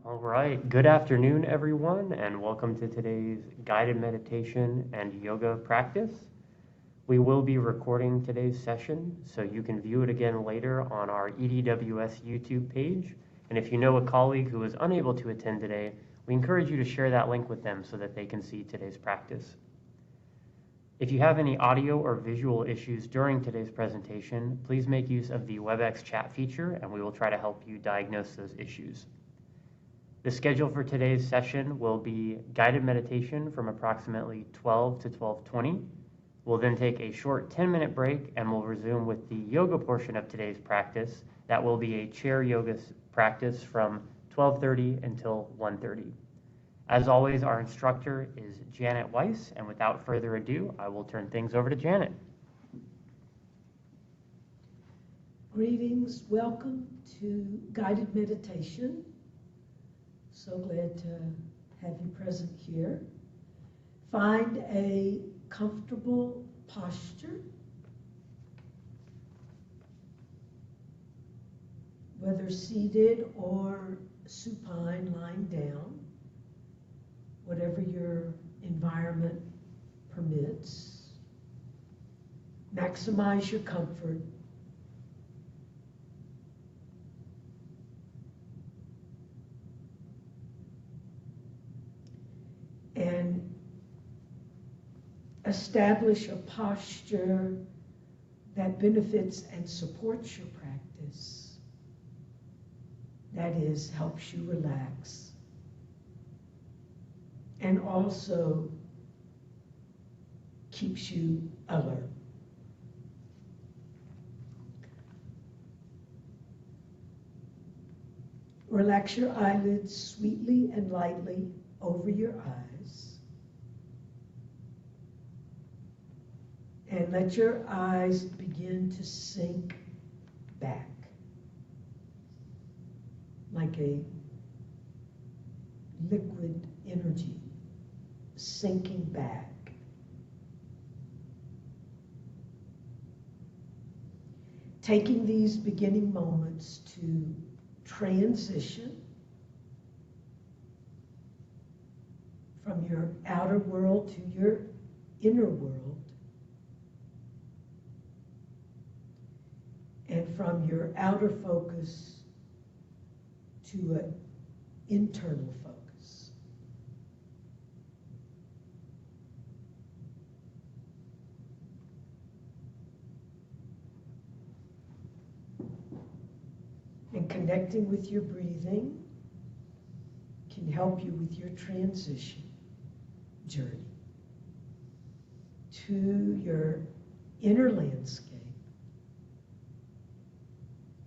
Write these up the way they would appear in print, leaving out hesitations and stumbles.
All right, good afternoon, everyone, and welcome to today's guided meditation and yoga practice. We will be recording today's session, so you can view it again later on our EDWS YouTube page. And if you know a colleague who is unable to attend today, we encourage you to share that link with them so that they can see today's practice. If you have any audio or visual issues during today's presentation, please make use of the WebEx chat feature, and we will try to help you diagnose those issues. The schedule for today's session will be guided meditation from approximately 12 to 12:20. We'll then take a short 10-minute break and we'll resume with the yoga portion of today's practice. That will be a chair yoga practice from 12:30 until 1:30. As always, our instructor is Janet Weiss, and without further ado, I will turn things over to Janet. Greetings, welcome to guided meditation. So glad to have you present here. Find a comfortable posture, whether seated or supine, lying down, whatever your environment permits. Maximize your comfort. And establish a posture that benefits and supports your practice. That is, helps you relax. And also keeps you alert. Relax your eyelids sweetly and lightly over your eyes. And let your eyes begin to sink back like a liquid energy sinking back. Taking these beginning moments to transition from your outer world to your inner world, and from your outer focus to an internal focus. And connecting with your breathing can help you with your transition journey to your inner landscape,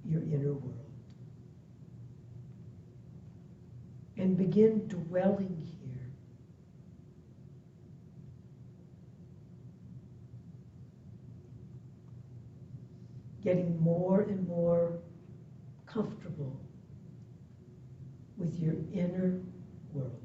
your inner world. And begin dwelling here. Getting more and more comfortable with your inner world.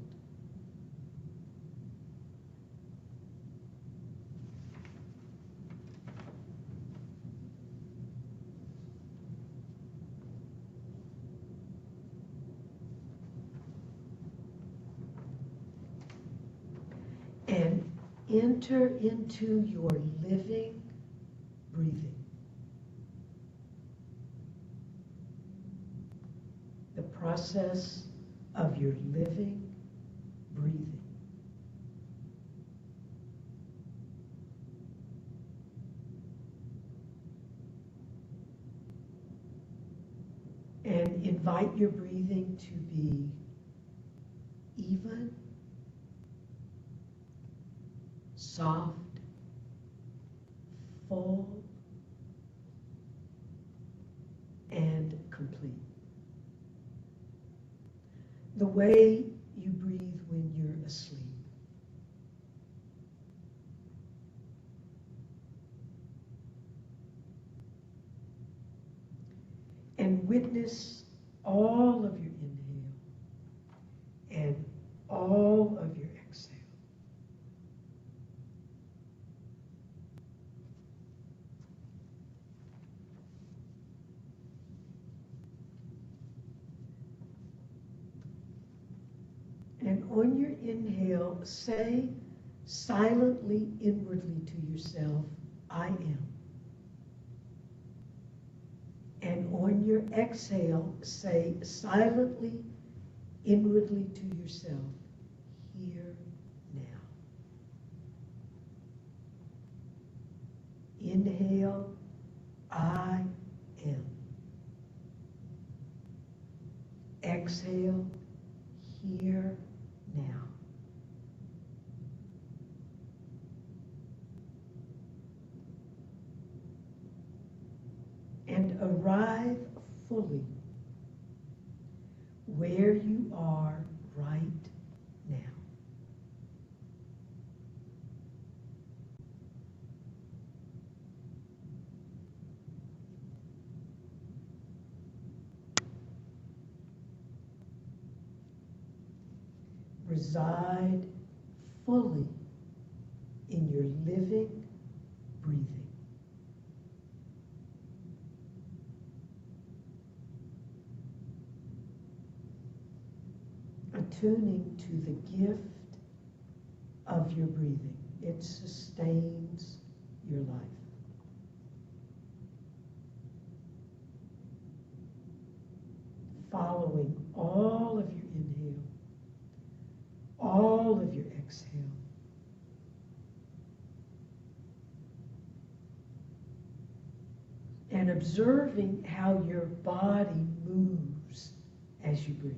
And enter into your living breathing. The process of your living breathing. And invite your breathing to be even, soft, full, and complete. The way you breathe when you're asleep. And witness all of your inhale and all of your exhale. on your inhale, say silently, inwardly to yourself, I am. And on your exhale, say silently, inwardly to yourself, here now. Inhale, I am. Exhale, here now. And arrive fully where you are right now. Reside fully in your living, breathing. Attuning to the gift of your breathing. It sustains your life. Following all of your inhale, all of your exhale. And observing how your body moves as you breathe.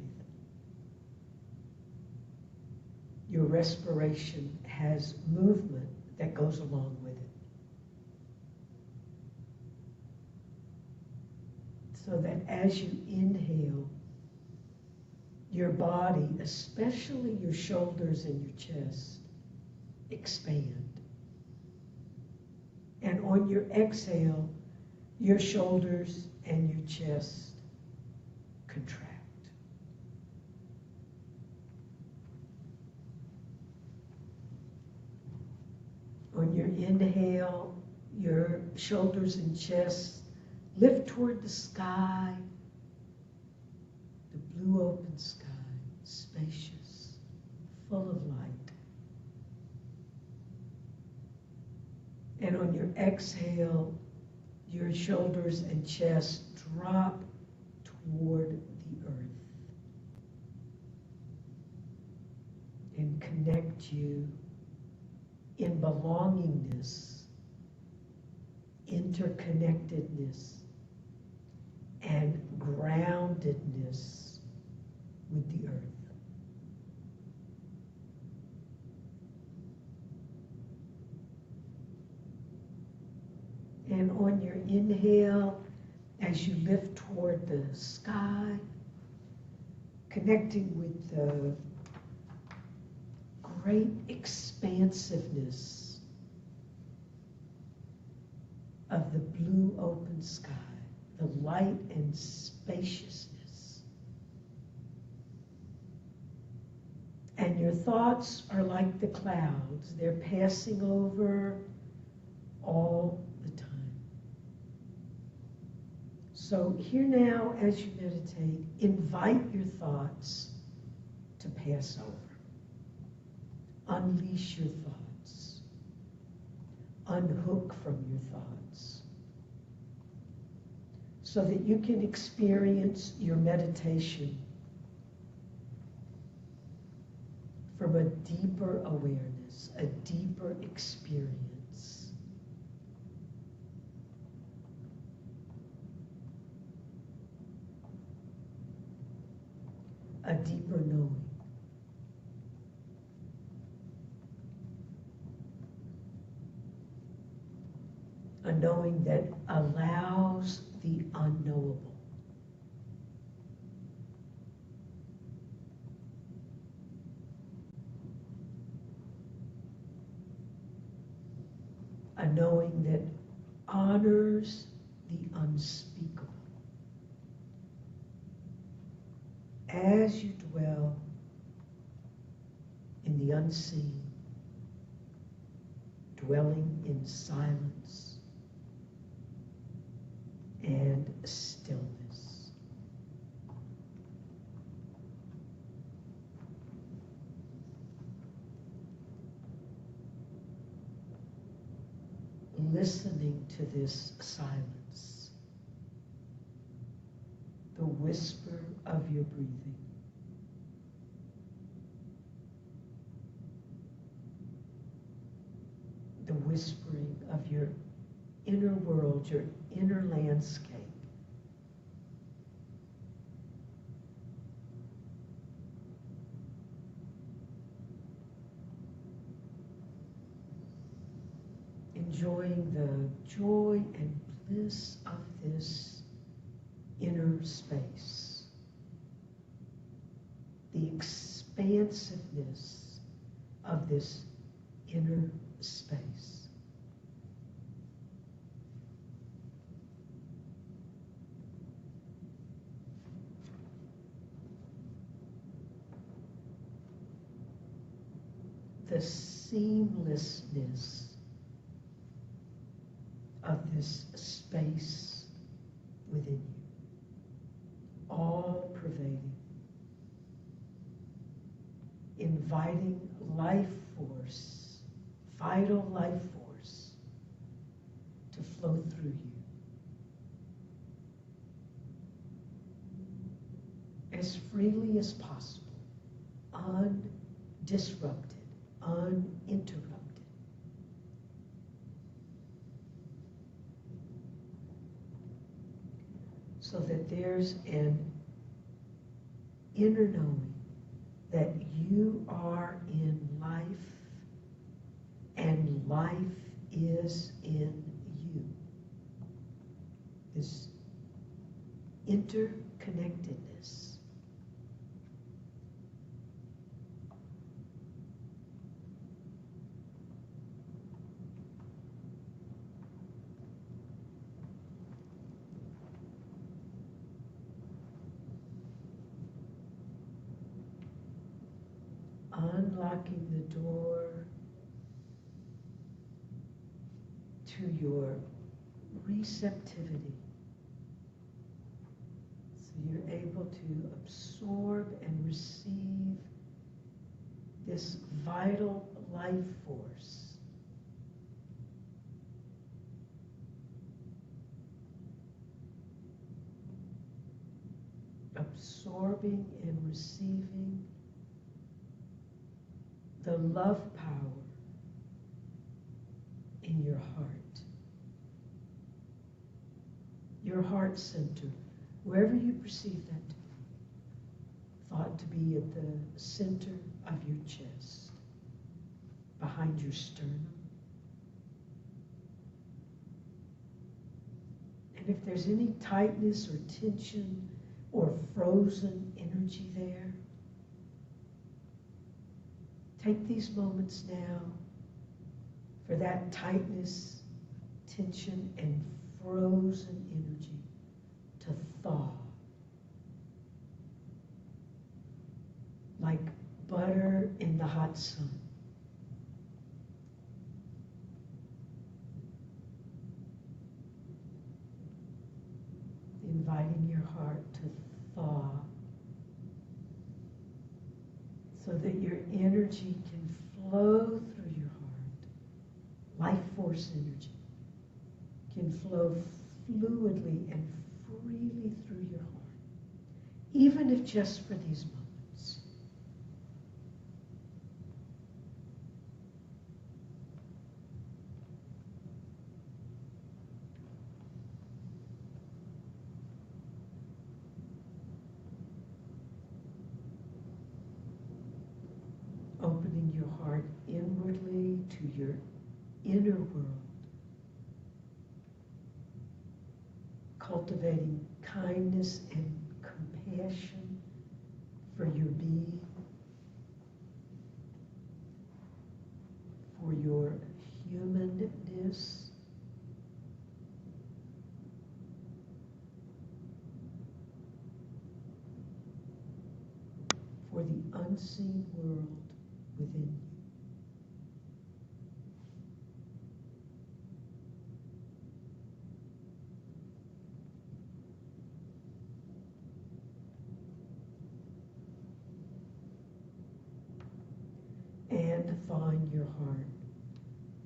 Your respiration has movement that goes along with it. So that as you inhale, your body, especially your shoulders and your chest, expand. And on your exhale, your shoulders and your chest contract. On your inhale, your shoulders and chest lift toward the sky, the blue open sky, spacious, full of light. And on your exhale, your shoulders and chest drop toward the earth and connect you in belongingness, interconnectedness, and groundedness with the earth. And on your inhale, as you lift toward the sky, connecting with the great expansiveness of the blue open sky, the light and spaciousness. And your thoughts are like the clouds. They're passing over all the time. So here now, as you meditate, invite your thoughts to pass over. Unleash your thoughts. Unhook from your thoughts. So that you can experience your meditation from a deeper awareness, a deeper experience. A deeper knowing. A knowing that allows the unknowable. A knowing that honors the unspeakable. As you dwell in the unseen, dwelling in silence and stillness. listening to this silence, the whisper of your breathing. The whispering of your inner world, your inner landscape. Enjoying the joy and bliss of this inner space, the expansiveness of this inner space. The seamlessness of this space within you, all pervading, inviting life force, vital life force, to flow through you as freely as possible, undisrupted, uninterrupted. So that there's an inner knowing that you are in life and life is in you. This interconnectedness. Unlocking the door to your receptivity, so you're able to absorb and receive this vital life force. Absorbing and receiving the love power in your heart. Your heart center, wherever you perceive that to be, thought to be at the center of your chest, behind your sternum. And if there's any tightness or tension or frozen energy there, take these moments now for that tightness, tension, and frozen energy to thaw. Like butter in the hot sun. Inviting your heart to thaw so that your energy can flow through your heart. Life force energy can flow fluidly and freely through your heart, even if just for these moments. Opening your heart inwardly to your inner world. Cultivating kindness and compassion for your being, for your humanness, for the unseen world within you. And thawing your heart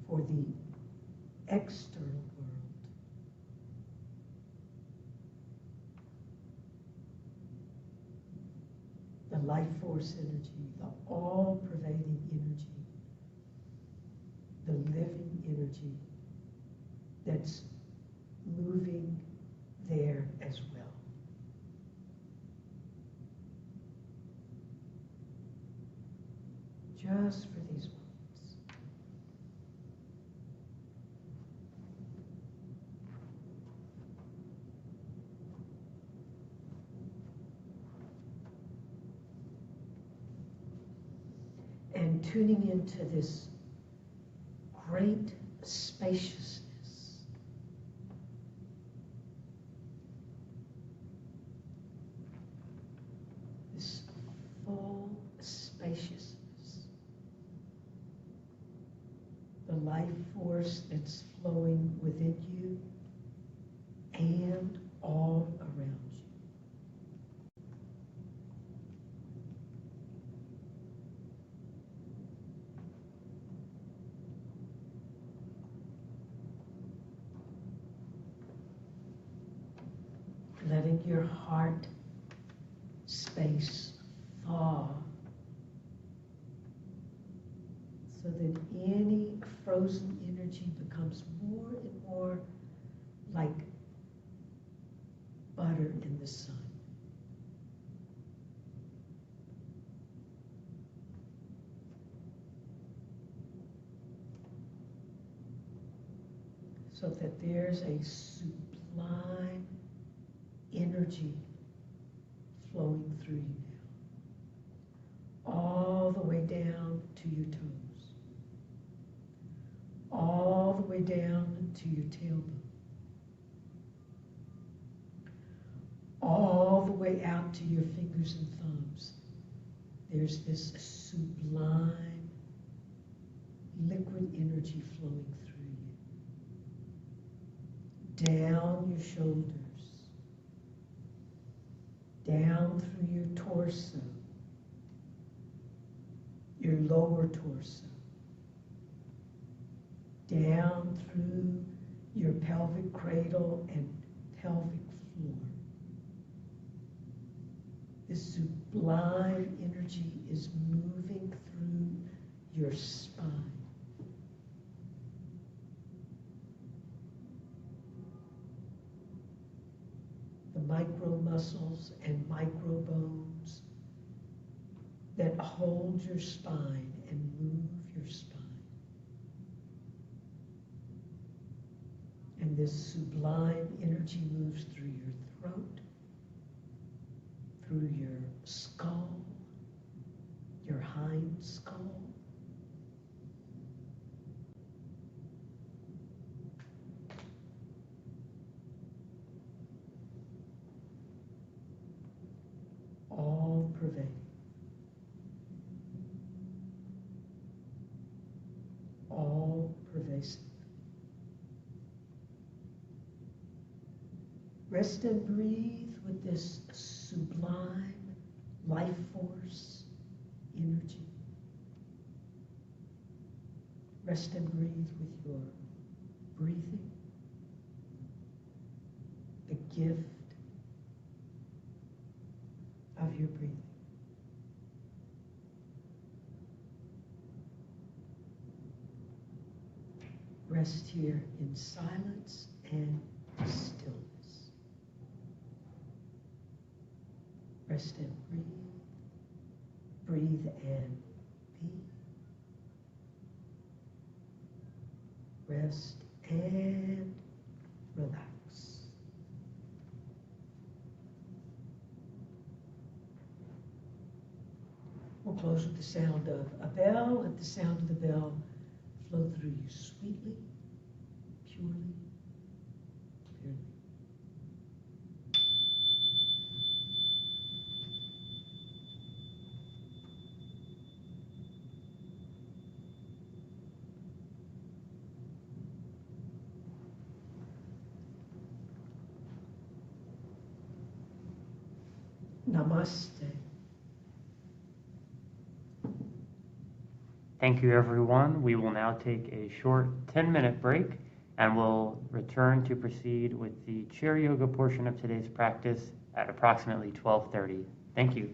for the external world. The life force energy, the all-pervading energy, the living energy that's moving there as well. Just for these moments. And tuning into this great spaciousness. This full spaciousness. The life force that's flowing within you and all around you. Letting your heart space thaw so that any frozen energy becomes more and more like butter in the sun. So that there's a sublime energy flowing through you now, all the way down to your toes, all the way down to your tailbone, all the way out to your fingers and thumbs. There's this sublime liquid energy flowing through you, down your shoulders, down through your torso, your lower torso, down through your pelvic cradle and pelvic floor. This sublime energy is moving through your spine. The micro muscles and micro bones that hold your spine and move your spine. And this sublime energy moves through your throat, through your skull, your hind skull, all pervading, all pervasive. Rest and breathe with this sublime life force energy. Rest and breathe with your breathing, the gift of your breathing. Rest here in silence and stillness. Rest and breathe. Breathe and be. Rest and relax. We'll close with the sound of a bell. Let the sound of the bell flow through you sweetly, purely, clearly. Namaste. Thank you, everyone. We will now take a short 10-minute break, and we'll return to proceed with the chair yoga portion of today's practice at approximately 12:30. Thank you.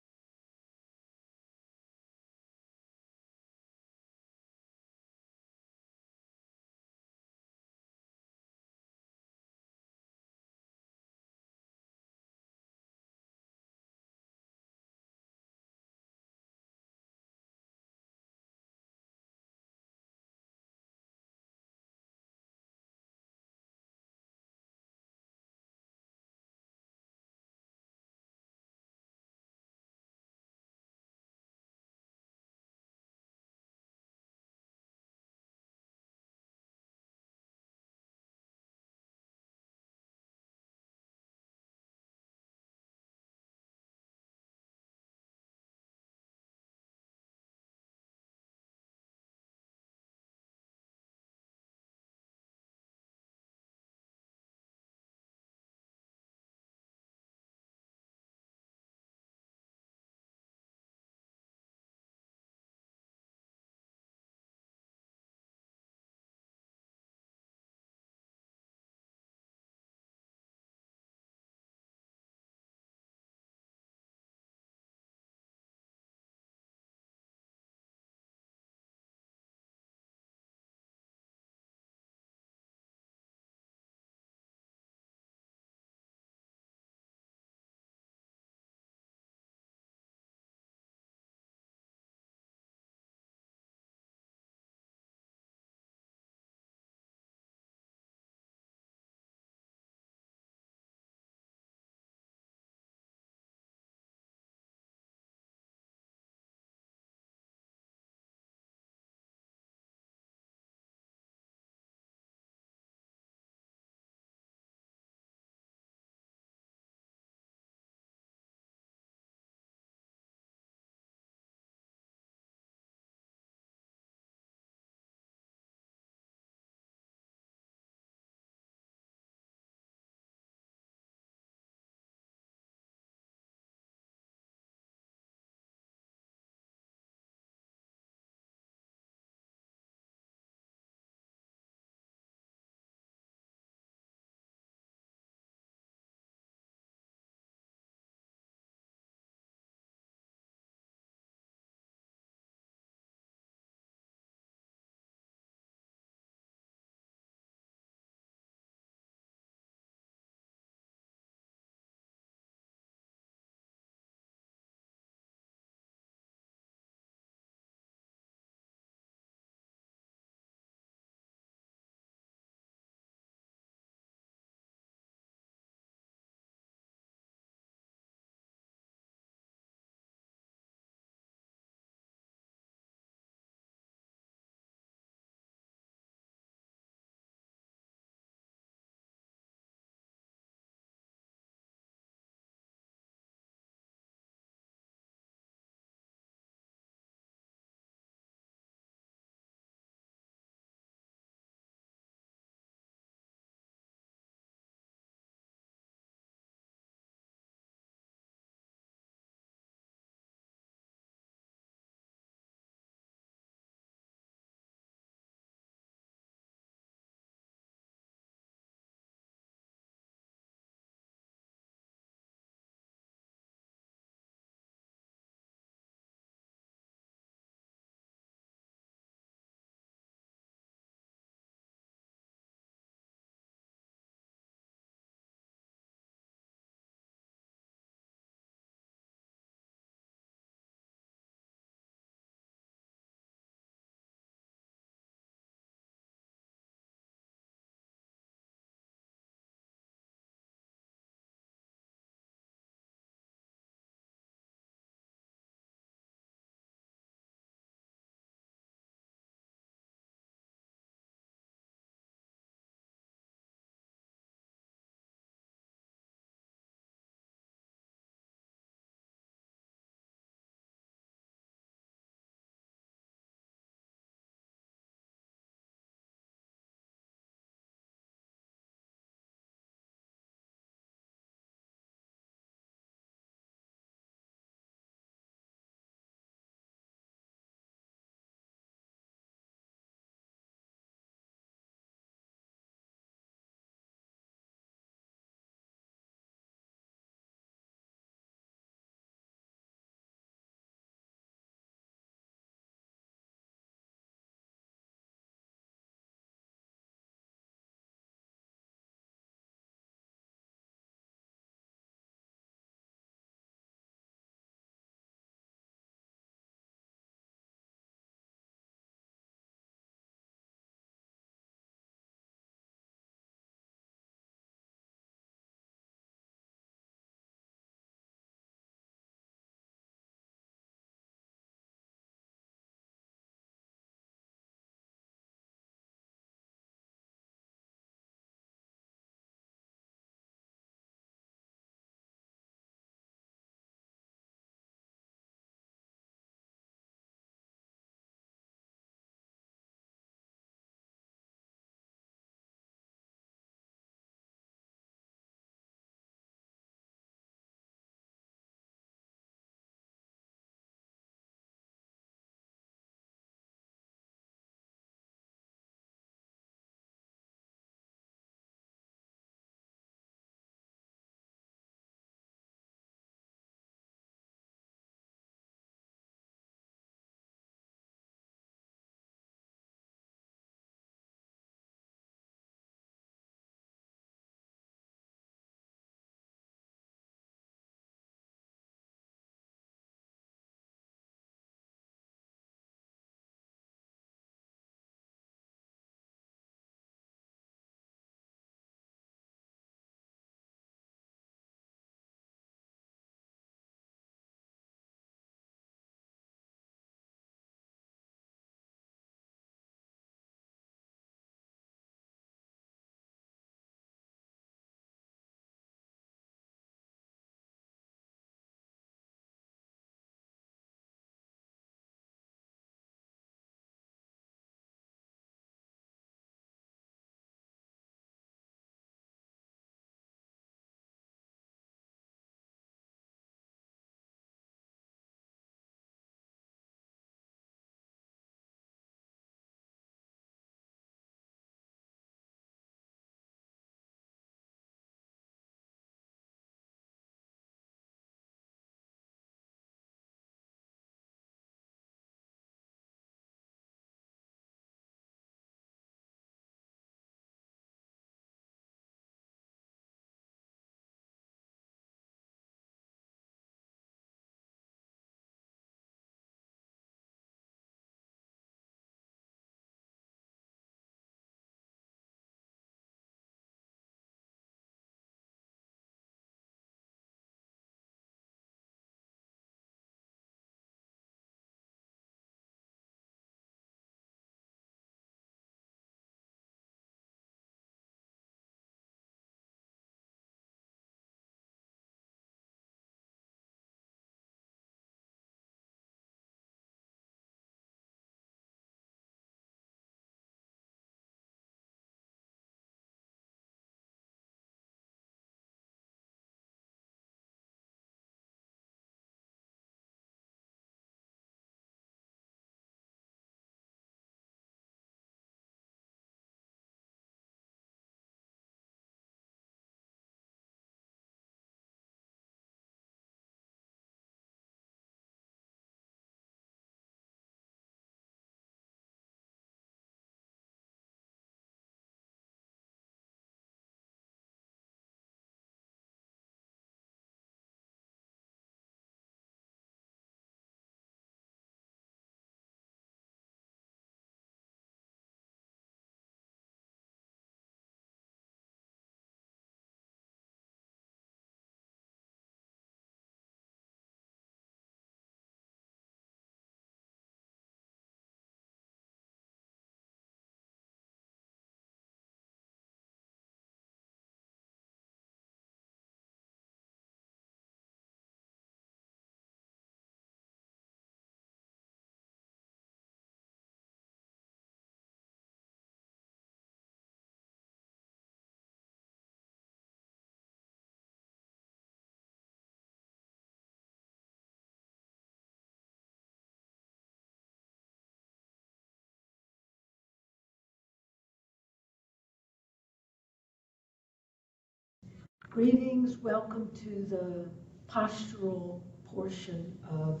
Greetings, welcome to the postural portion of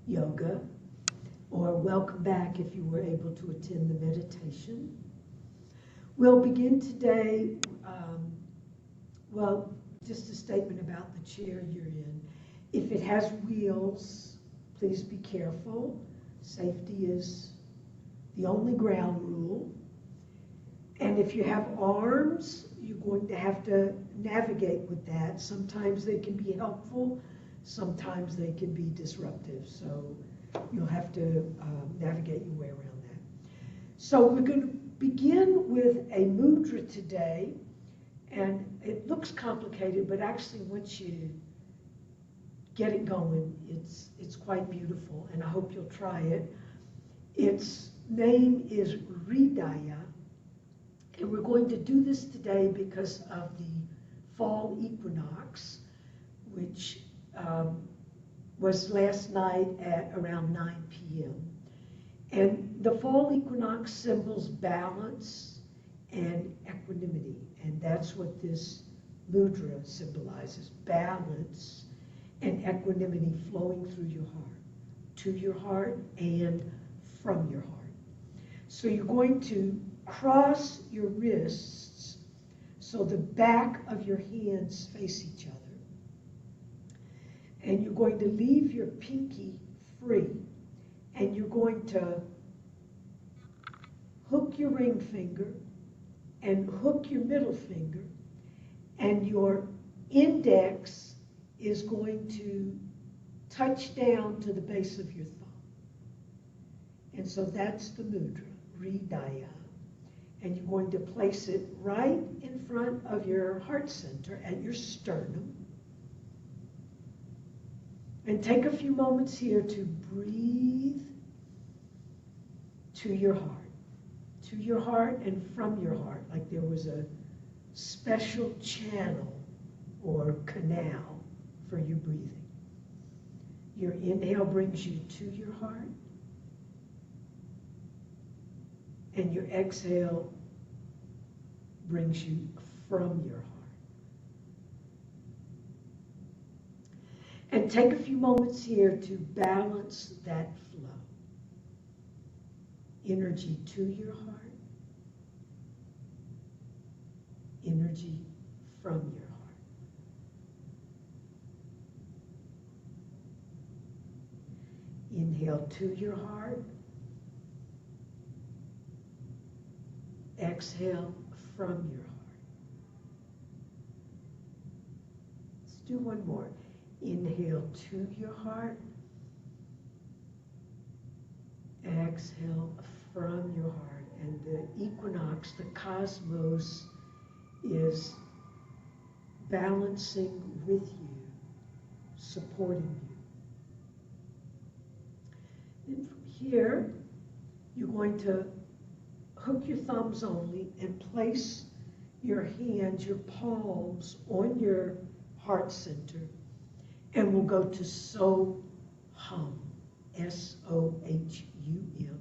yoga, or welcome back if you were able to attend the meditation. We'll begin today, well, just a statement about the chair you're in. If it has wheels, please be careful. Safety is the only ground rule. And if you have arms, you're going to have to navigate with that. Sometimes they can be helpful, sometimes they can be disruptive. So you'll have to navigate your way around that. So we're going to begin with a mudra today. And it looks complicated, but actually once you get it going, it's quite beautiful. And I hope you'll try it. Its name is Hridaya. And we're going to do this today because of the fall equinox, which was last night at around 9 p.m. And the fall equinox symbols balance and equanimity. And that's what this mudra symbolizes, balance and equanimity flowing through your heart, to your heart and from your heart. So you're going to cross your wrists so the back of your hands face each other. And you're going to leave your pinky free. And you're going to hook your ring finger and hook your middle finger. And your index is going to touch down to the base of your thumb. And so that's the mudra, Hridaya. And you're going to place it right in front of your heart center at your sternum. And take a few moments here to breathe to your heart and from your heart, like there was a special channel or canal for you breathing. Your inhale brings you to your heart, and your exhale brings you from your heart. And take a few moments here to balance that flow. Energy to your heart, energy from your heart. Inhale to your heart, exhale from your heart. Let's do one more. Inhale to your heart, exhale from your heart. And the equinox, the cosmos, is balancing with you, supporting you. Then from here, you're going to hook your thumbs only and place your hands, your palms on your heart center, and we'll go to So-Hum, S-O-H-U-M,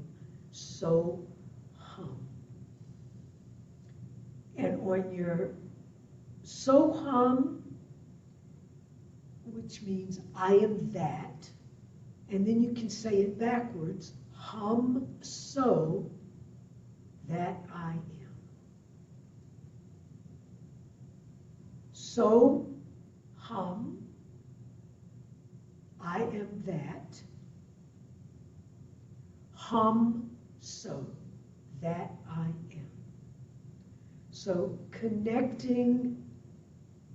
So-Hum. And on your So-Hum, which means I am that, and then you can say it backwards, hum so that I am. So hum, I am that, hum so that I am. So connecting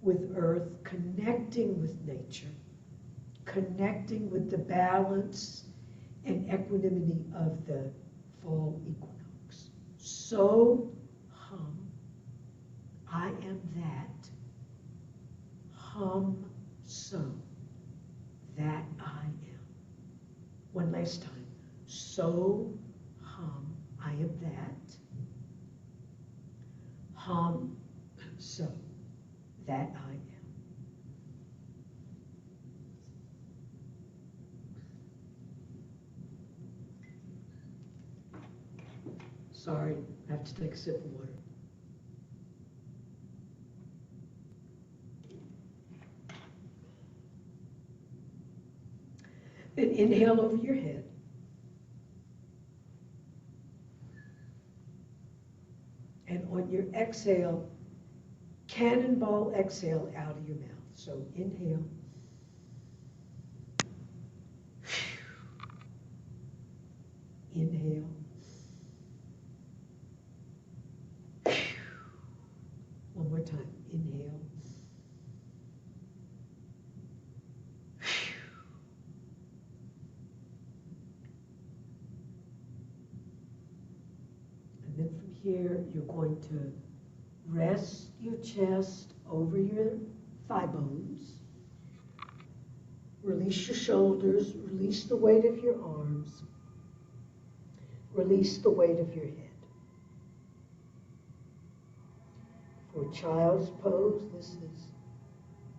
with earth, connecting with nature, connecting with the balance and equanimity of the fall equinox. So hum, I am that, hum so that I am. One last time. So hum, I am that, hum so that I am. Sorry, I have to take a sip of water. inhale over your head. And on your exhale, cannonball exhale out of your mouth. So inhale. Inhale. One more time. Inhale. And then from here, you're going to rest your chest over your thigh bones. Release your shoulders. Release the weight of your arms. Release the weight of your head. For child's pose, this is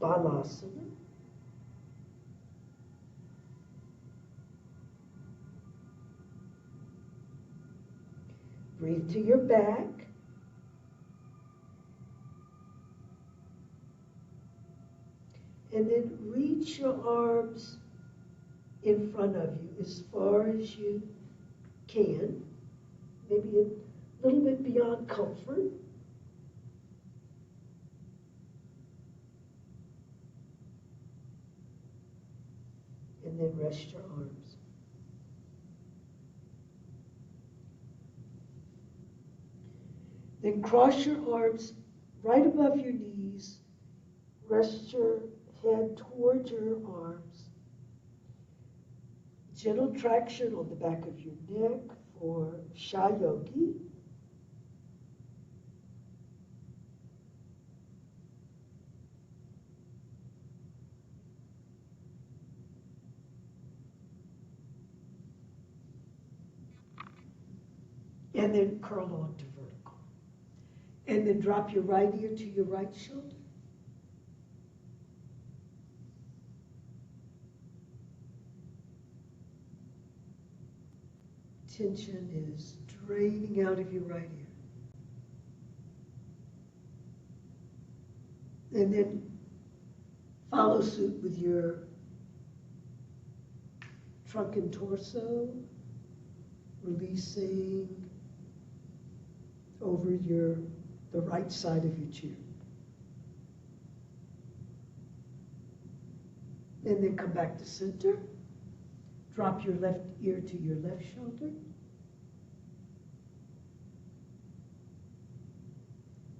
Balasana. Breathe to your back. And then reach your arms in front of you as far as you can, maybe a little bit beyond comfort. And then rest your arms. Then cross your arms right above your knees. Rest your head toward your arms. Gentle traction on the back of your neck for Shayogi. And then curl onto vertical. And then drop your right ear to your right shoulder. Tension is draining out of your right ear. And then follow suit with your trunk and torso, releasing over the right side of your chair. And then come back to center. Drop your left ear to your left shoulder.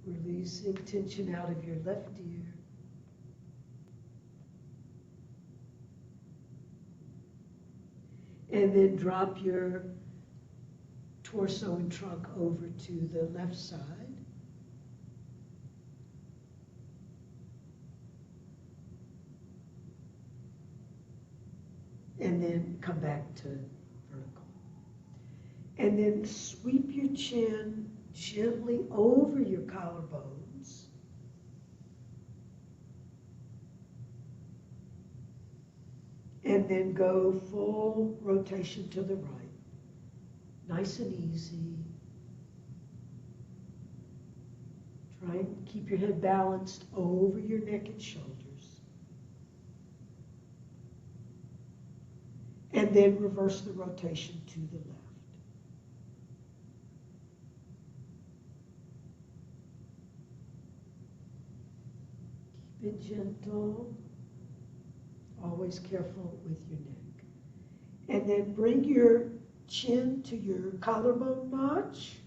Releasing tension out of your left ear. And then drop your torso and trunk over to the left side. And then come back to vertical. And then sweep your chin gently over your collarbones. And then go full rotation to the right. Nice and easy. Try and keep your head balanced over your neck and shoulders. And then reverse the rotation to the left. Keep it gentle. Always careful with your neck. And then bring your chin to your collarbone notch,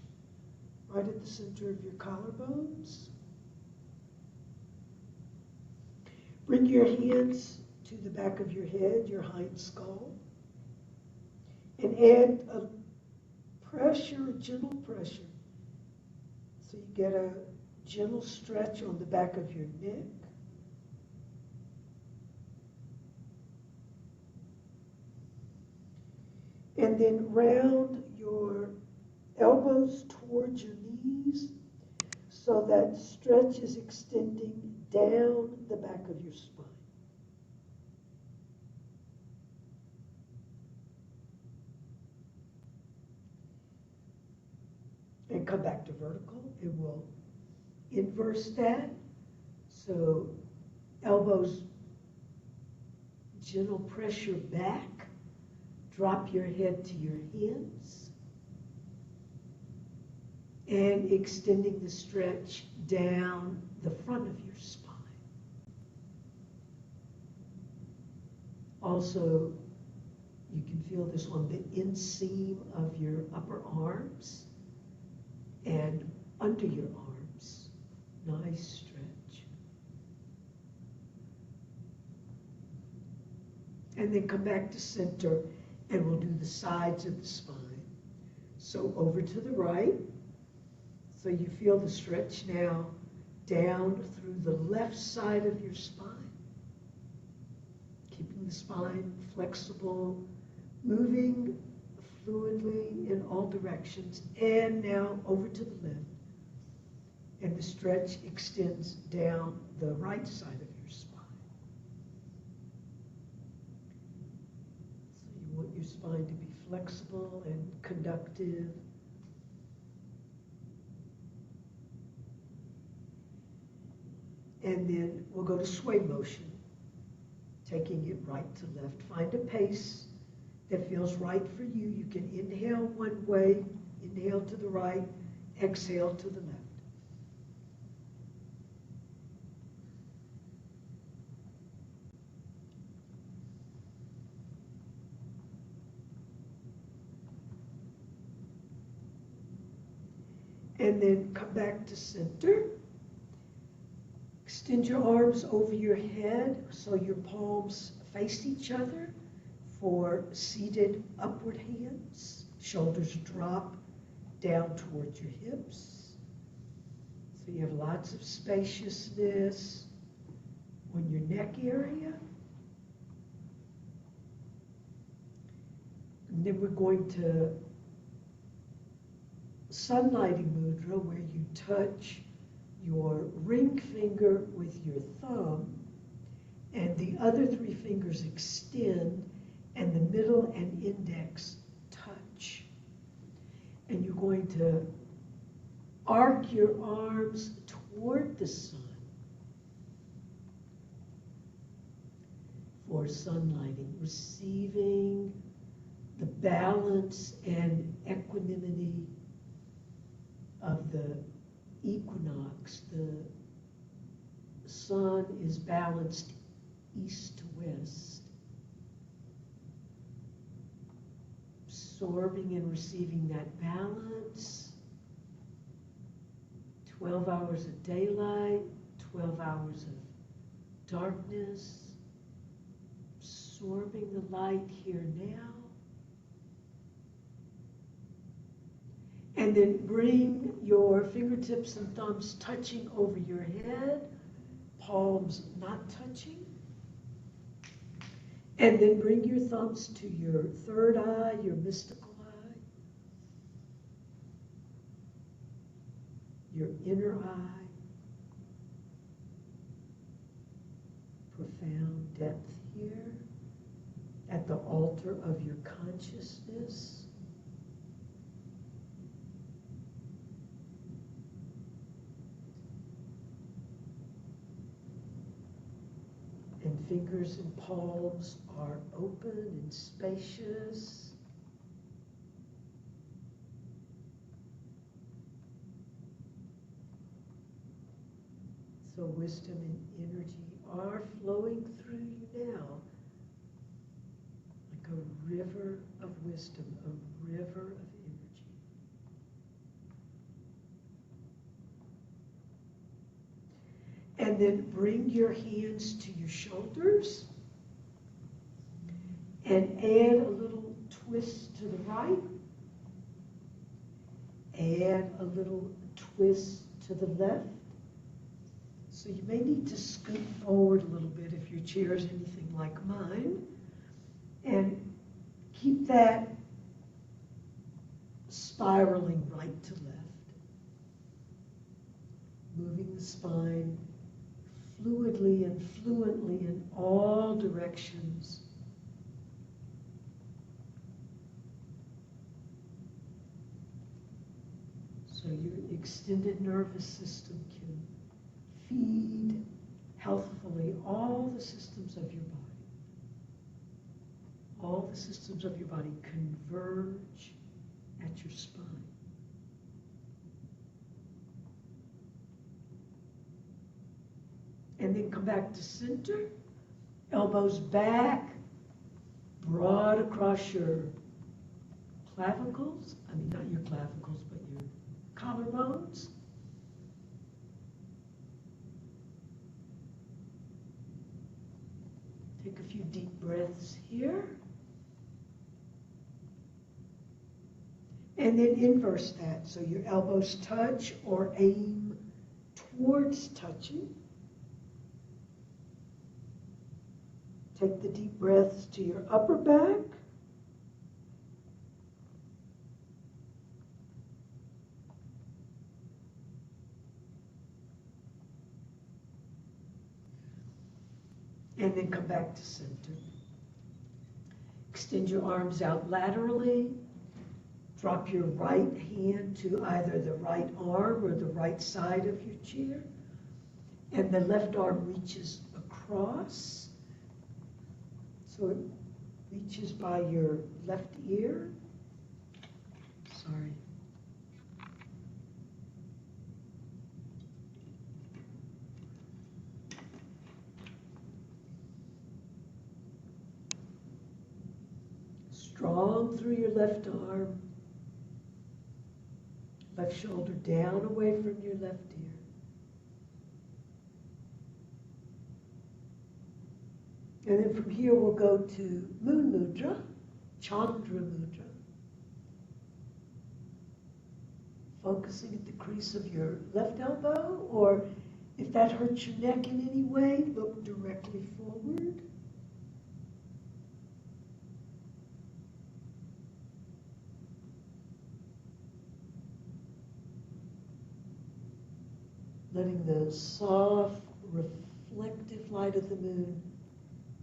right at the center of your collarbones. Bring your hands to the back of your head, your hind skull, and add a pressure, a gentle pressure. So you get a gentle stretch on the back of your neck. And then round your elbows towards your knees so that stretch is extending down the back of your spine. And come back to vertical. It will inverse that. So elbows, gentle pressure back. Drop your head to your hands and extending the stretch down the front of your spine. Also, you can feel this on the inseam of your upper arms and under your arms. Nice stretch. And then come back to center, and we'll do the sides of the spine. So over to the right. So you feel the stretch now down through the left side of your spine. Keeping the spine flexible, moving fluidly in all directions. And now over to the left. And the stretch extends down the right side of your spine. So you want your spine to be flexible and conductive. And then we'll go to sway motion, taking it right to left. Find a pace that feels right for you. You can inhale one way, inhale to the right, exhale to the left. And then come back to center. Extend your arms over your head so your palms face each other for seated upward hands. Shoulders drop down towards your hips. So you have lots of spaciousness on your neck area. And then we're going to sunlighting mudra, where you touch your ring finger with your thumb, and the other three fingers extend, and the middle and index touch. And you're going to arc your arms toward the sun for sunlighting, receiving the balance and equanimity of the equinox. The sun is balanced east to west, absorbing and receiving that balance. 12 hours of daylight, 12 hours of darkness, absorbing the light here now. And then bring your fingertips and thumbs touching over your head, palms not touching. And then bring your thumbs to your third eye, your mystical eye, your inner eye, profound depth here at the altar of your consciousness. And fingers and palms are open and spacious. So wisdom and energy are flowing through you now, like a river of wisdom, a river of energy. And then bring your hands to your shoulders and add a little twist to the right. Add a little twist to the left. So you may need to scoot forward a little bit if your chair is anything like mine. And keep that spiraling right to left. Moving the spine fluidly and fluently in all directions. So your extended nervous system can feed healthfully all the systems of your body. all the systems of your body converge at your spine. And then come back to center, elbows back, broad across your clavicles. I mean, not your clavicles, but your collarbones. Take a few deep breaths here. And then inverse that. So your elbows touch or aim towards touching. Take the deep breaths to your upper back. And then come back to center. Extend your arms out laterally. Drop your right hand to either the right arm or the right side of your chair. And the left arm reaches across. So it reaches by your left ear. Sorry. Strong through your left arm. Left shoulder down away from your left ear. And then from here we'll go to Moon Mudra, Chandra Mudra. Focusing at the crease of your left elbow, or if that hurts your neck in any way, look directly forward. Letting the soft, reflective light of the moon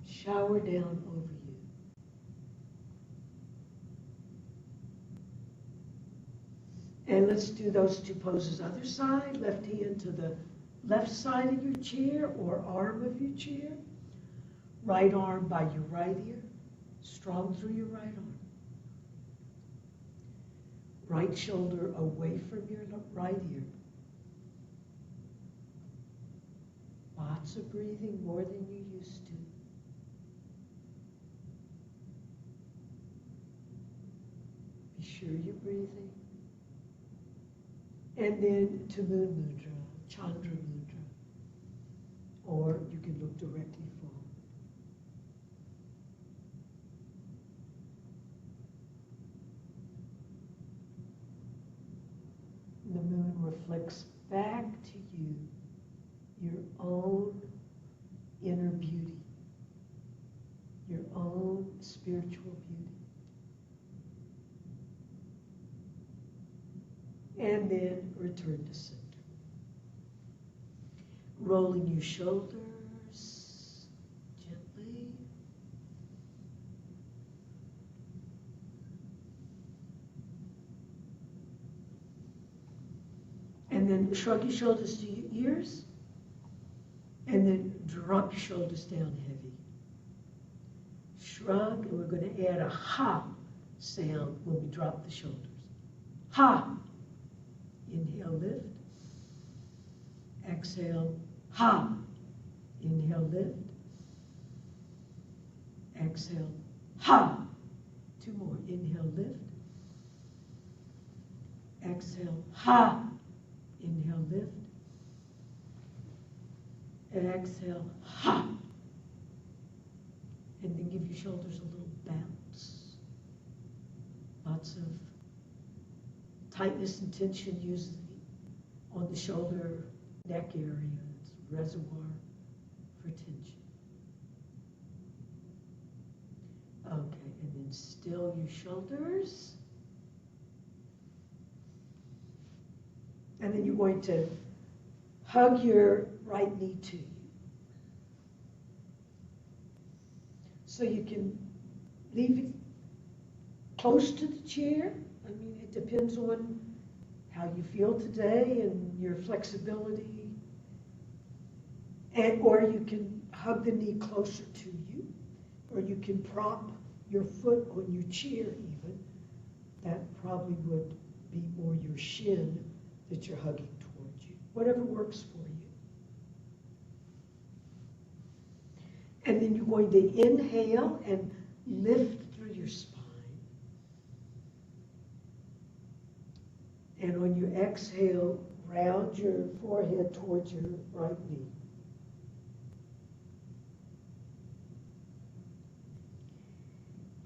shower down over you. And let's do those two poses. Other side, left hand to the left side of your chair or arm of your chair. Right arm by your right ear, strong through your right arm. Right shoulder away from your right ear. Lots of breathing, more than you used to. Be sure you're breathing. And then to Moon Mudra, Chandra Mudra. Or you can look directly forward. The moon reflects back to you your own inner beauty, your own spiritual beauty. And then return to center. Rolling your shoulders gently. And then shrug your shoulders to your ears. And then drop your shoulders down heavy. Shrug, and we're going to add a ha sound when we drop the shoulders. Ha. Inhale, lift. Exhale, ha. Inhale, lift. Exhale, ha. Two more. Inhale, lift. Exhale, ha. Inhale, lift. And exhale, ha. And then give your shoulders a little bounce. Lots of tightness and tension usually on the shoulder, neck area. It's a reservoir for tension. Okay, and then still your shoulders. And then you're going to hug your right knee to you. So you can leave it close to the chair. I mean, it depends on how you feel today and your flexibility. Or you can hug the knee closer to you, or you can prop your foot on your chair even, that probably would be more your shin that you're hugging towards you. Whatever works for you. And then you're going to inhale and lift through your spine. And on your exhale, round your forehead towards your right knee.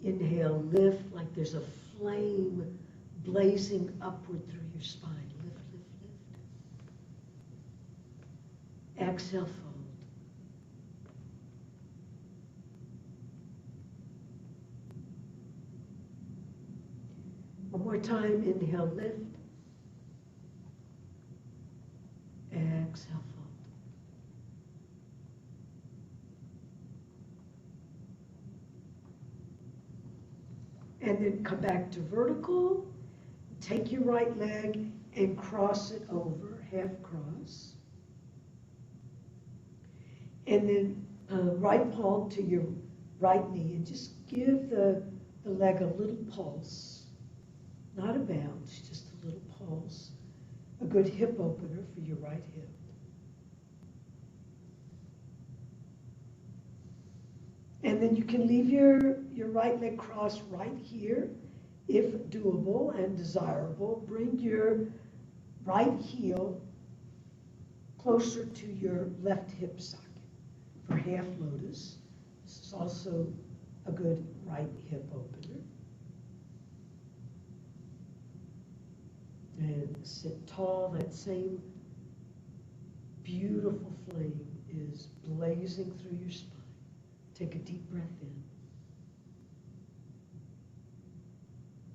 Inhale, lift like there's a flame blazing upward through your spine. Lift, lift, lift. Exhale, fold. One more time, inhale, lift. Exhale, fold. And then come back to vertical. Take your right leg and cross it over, half cross. And then right palm to your right knee, and just give the leg a little pulse. Not a bounce, just a little pulse. A good hip opener for your right hip. And then you can leave your right leg crossed right here, if doable and desirable. Bring your right heel closer to your left hip socket for half lotus. This is also a good right hip opener. And sit tall. That same beautiful flame is blazing through your spine. Take a deep breath in.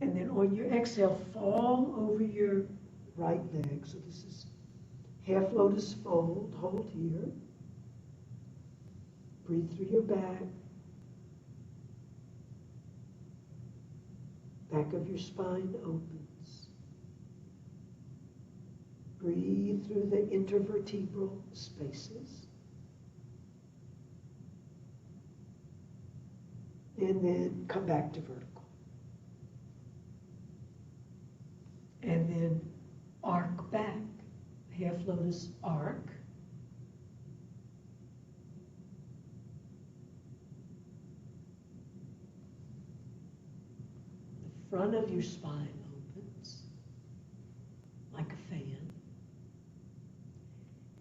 And then on your exhale, fall over your right leg. So this is half lotus fold. Hold here. Breathe through your back. Back of your spine opens. Breathe through the intervertebral spaces. And then come back to vertical. And then arc back, half lotus arc. The front of your spine opens like a fan.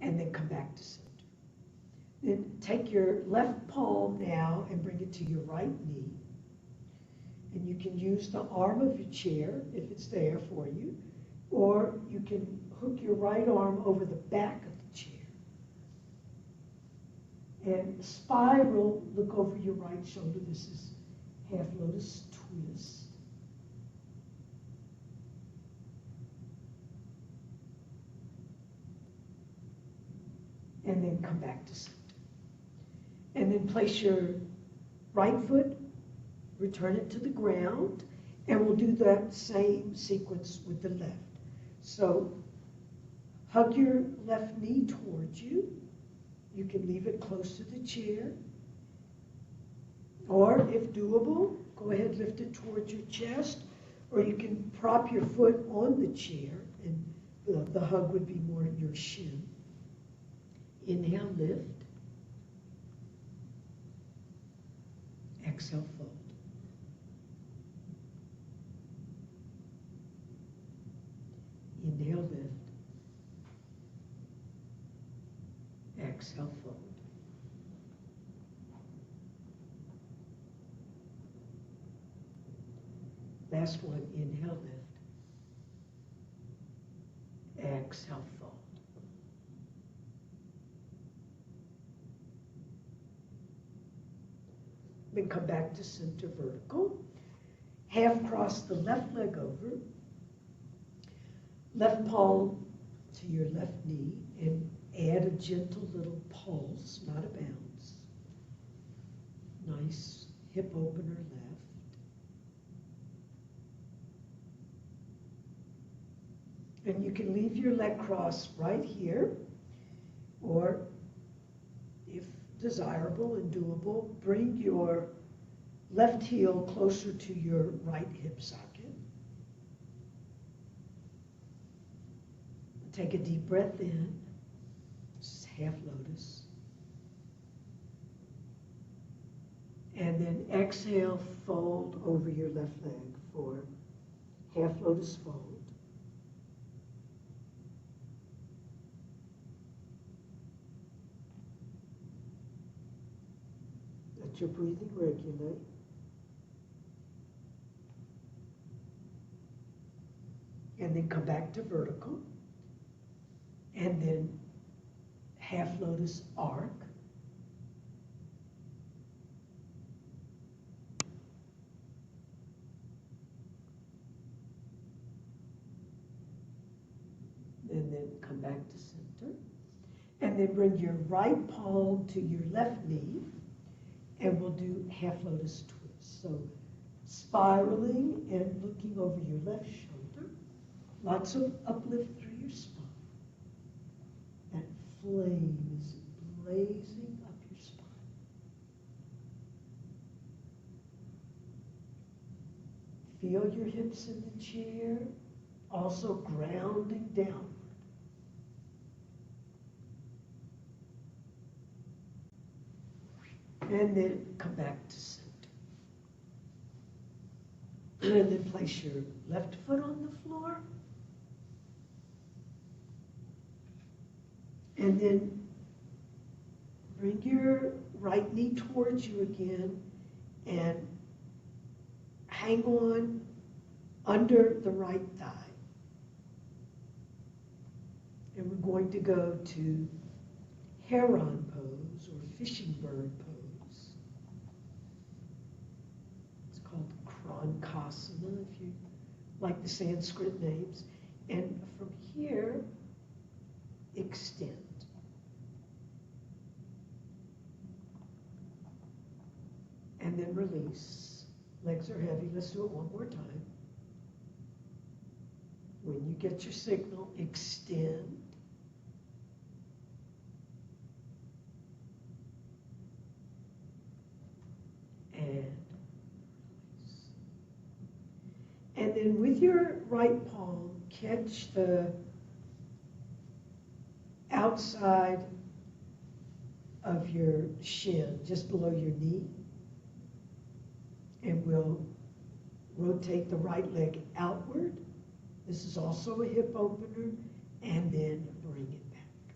And then come back to center. Then take your left palm now and bring it to your right knee. And you can use the arm of your chair if it's there for you, or you can hook your right arm over the back of the chair. And spiral, look over your right shoulder. This is half lotus twist. And then come back to center. And then place your right foot, return it to the ground, and we'll do that same sequence with the left. So hug your left knee towards you. You can leave it close to the chair. Or if doable, go ahead, lift it towards your chest, or you can prop your foot on the chair, and the hug would be more at your shin. Inhale, lift. Exhale, fold. Inhale, lift. Exhale, fold. Last one, inhale, lift. Exhale, fold. Then come back to center vertical. Half cross the left leg over. Left palm to your left knee and add a gentle little pulse, not a bounce. Nice hip opener left. And you can leave your leg crossed right here, or if desirable and doable, bring your left heel closer to your right hip socket. Take a deep breath in, just half lotus. And then exhale, fold over your left leg for half lotus fold. Let your breathing regulate. And then come back to vertical. And then half lotus arc. And then come back to center. And then bring your right palm to your left knee. And we'll do half lotus twist. So spiraling and looking over your left shoulder. Lots of uplift through your spine. That flame is blazing up your spine. Feel your hips in the chair, also grounding downward. And then come back to center. And then place your left foot on the floor. And then bring your right knee towards you again and hang on under the right thigh. And we're going to go to heron pose or fishing bird pose. It's called Krankasana if you like the Sanskrit names. And from here, extend. And then release. Legs are heavy. Let's do it one more time. When you get your signal, extend. And release. And then with your right palm, catch the outside of your shin, just below your knee. And we'll rotate the right leg outward. This is also a hip opener. And then bring it back.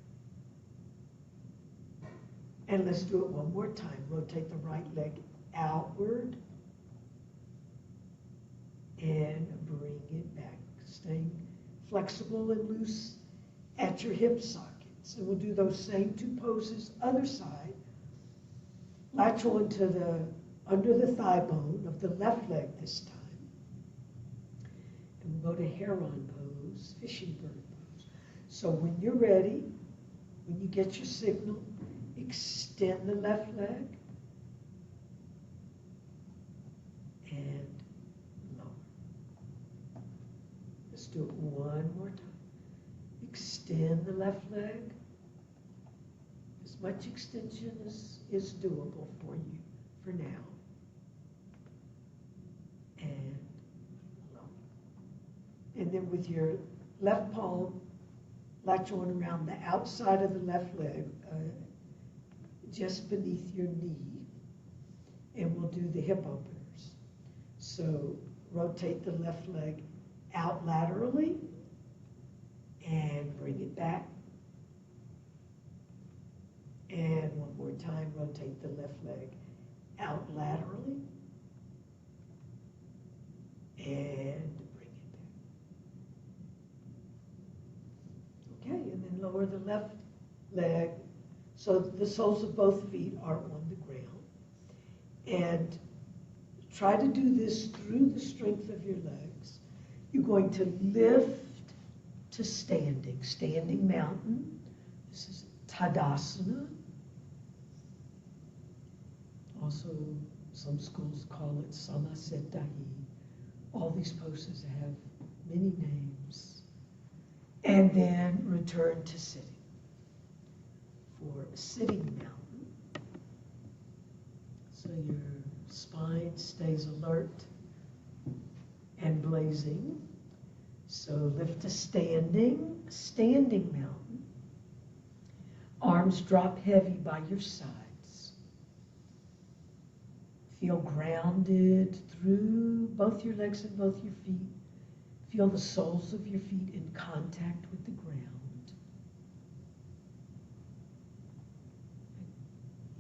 And let's do it one more time. Rotate the right leg outward. And bring it back. Staying flexible and loose at your hip sockets. And we'll do those same two poses, other side. Latch on to the under the thigh bone of the left leg this time. And we'll go to heron pose, fishing bird pose. So when you're ready, when you get your signal, extend the left leg and lower. Let's do it one more time. Extend the left leg. As much extension as is doable for you for now. And lower. And then with your left palm, latch on around the outside of the left leg, just beneath your knee, and we'll do the hip openers. So rotate the left leg out laterally, and bring it back. And one more time, rotate the left leg out laterally, and bring it back. Okay, and then lower the left leg so the soles of both feet are on the ground. And try to do this through the strength of your legs. You're going to lift to standing, standing mountain. This is Tadasana. Also, some schools call it Samasetahi. All these poses have many names. And then return to sitting. For a sitting mountain, so your spine spine stays alert and blazing. So lift to standing mountain. Arms drop heavy by your sides. Feel grounded through both your legs and both your feet. Feel the soles of your feet in contact with the ground.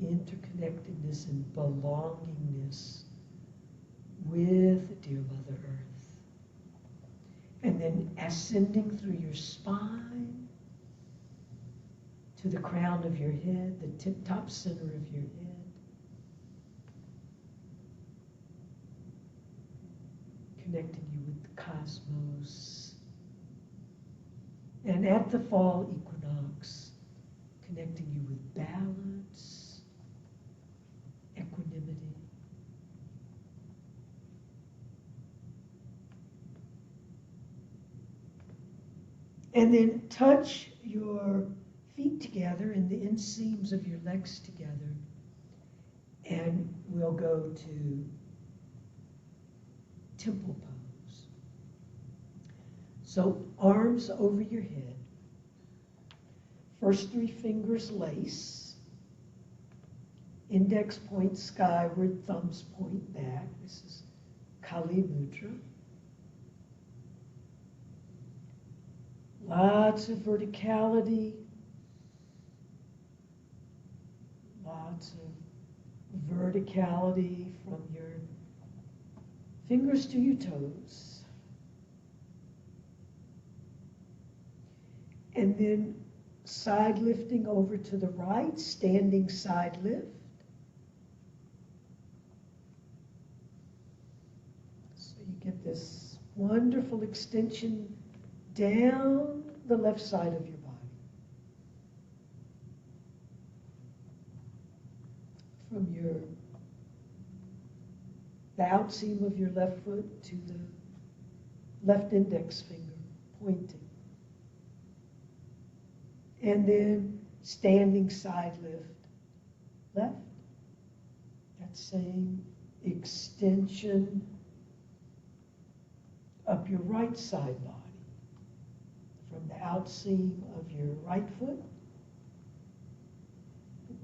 Interconnectedness and belongingness with dear Mother Earth. And then ascending through your spine to the crown of your head, the tip-top center of your head. Connecting you with the cosmos. And at the fall equinox, connecting you with balance, equanimity. And then touch your feet together and the inseams of your legs together. And we'll go to temple pose. So arms over your head. First 3 fingers lace. Index point skyward, thumbs point back. This is Kali Mudra. Lots of verticality. Lots of verticality from your fingers to your toes. And then side lifting over to the right, standing side lift. So you get this wonderful extension down the left side of your body. From the outseam of your left foot to the left index finger pointing. And then standing side lift, left. That same extension up your right side body. From the outseam of your right foot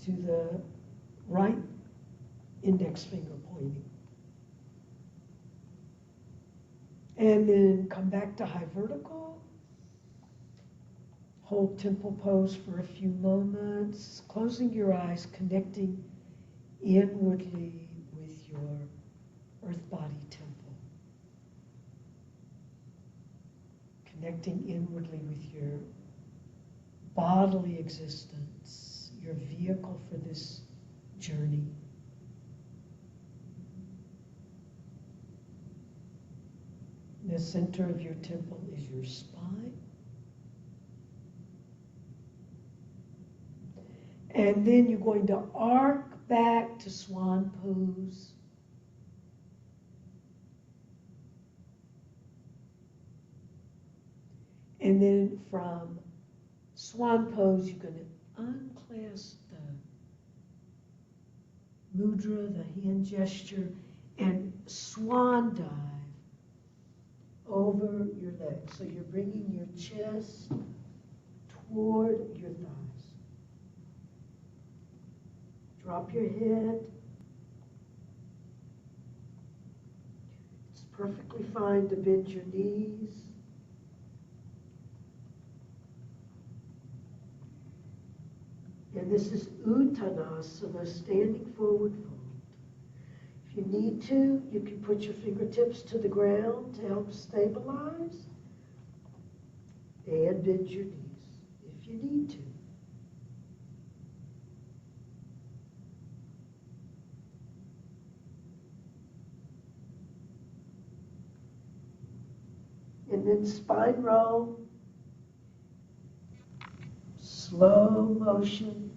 to the right index finger pointing. And then come back to high vertical. Hold temple pose for a few moments, closing your eyes, connecting inwardly with your earth body temple. Connecting inwardly with your bodily existence, your vehicle for this journey. The center of your temple is your spine. And then you're going to arc back to swan pose. And then from swan pose, you're going to unclasp the mudra, the hand gesture, and swan dive over your legs. So you're bringing your chest toward your thighs. Drop your head. It's perfectly fine to bend your knees. And this is Uttanasana, standing forward fold. If you need to, you can put your fingertips to the ground to help stabilize. And bend your knees if you need to. And then spine roll. Slow motion,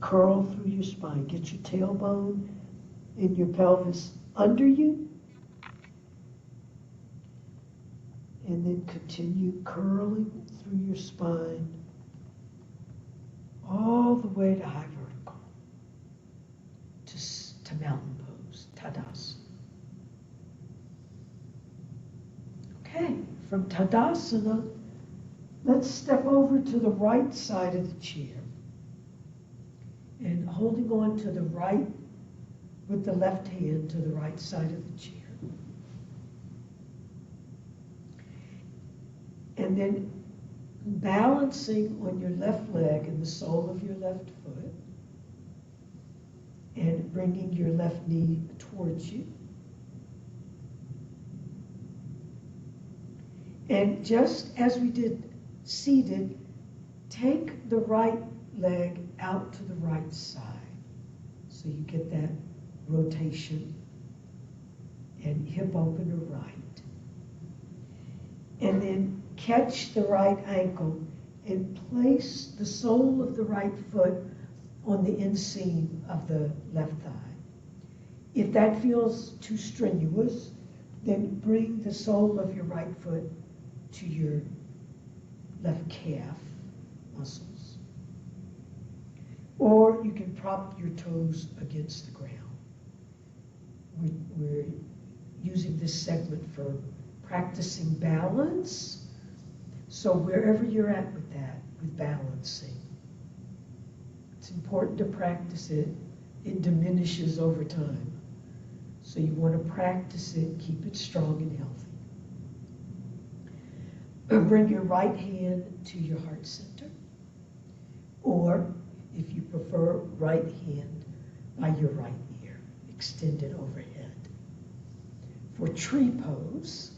curl through your spine. Get your tailbone and your pelvis under you. And then continue curling through your spine all the way to high vertical, to mountain pose. Tadasana. Okay, from Tadasana, let's step over to the right side of the chair. And holding on to the right, with the left hand to the right side of the chair. And then balancing on your left leg and the sole of your left foot. And bringing your left knee towards you. And just as we did seated, take the right leg out to the right side. So you get that rotation and hip opener right. And then catch the right ankle and place the sole of the right foot on the inseam of the left thigh. If that feels too strenuous, then bring the sole of your right foot to your left calf muscles. Or you can prop your toes against the ground. We're using this segment for practicing balance. So wherever you're at with that, with balancing, it's important to practice it. It diminishes over time. So you want to practice it, keep it strong and healthy. Bring your right hand to your heart center. Or, if you prefer, right hand by your right ear, extended overhead. For tree pose,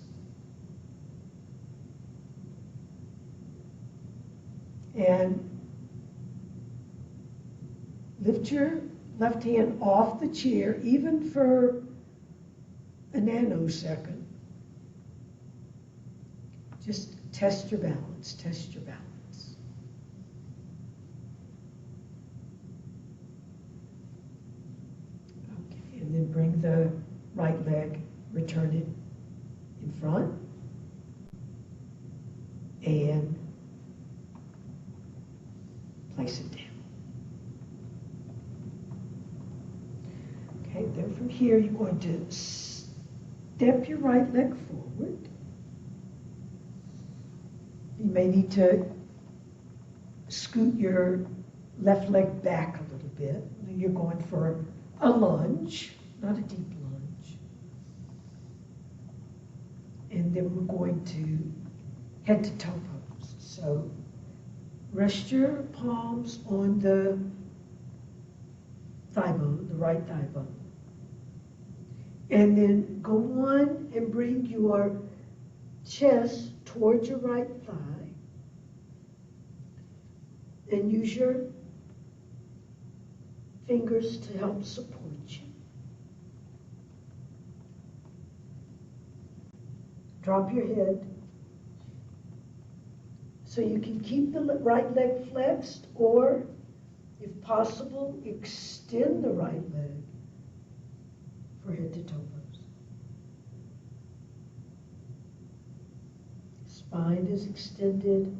and lift your left hand off the chair, even for a nanosecond. Just test your balance, test your balance. Okay, and then bring the right leg, return it in front, and place it down. Okay, then from here you're going to step your right leg forward. You may need to scoot your left leg back a little bit. You're going for a lunge, not a deep lunge. And then we're going to head to toe pose. So rest your palms on the thigh bone, the right thigh bone. And then go on and bring your chest towards your right thigh. And use your fingers to help support you. Drop your head so you can keep the right leg flexed, or if possible, extend the right leg for head to toe pose. Spine is extended.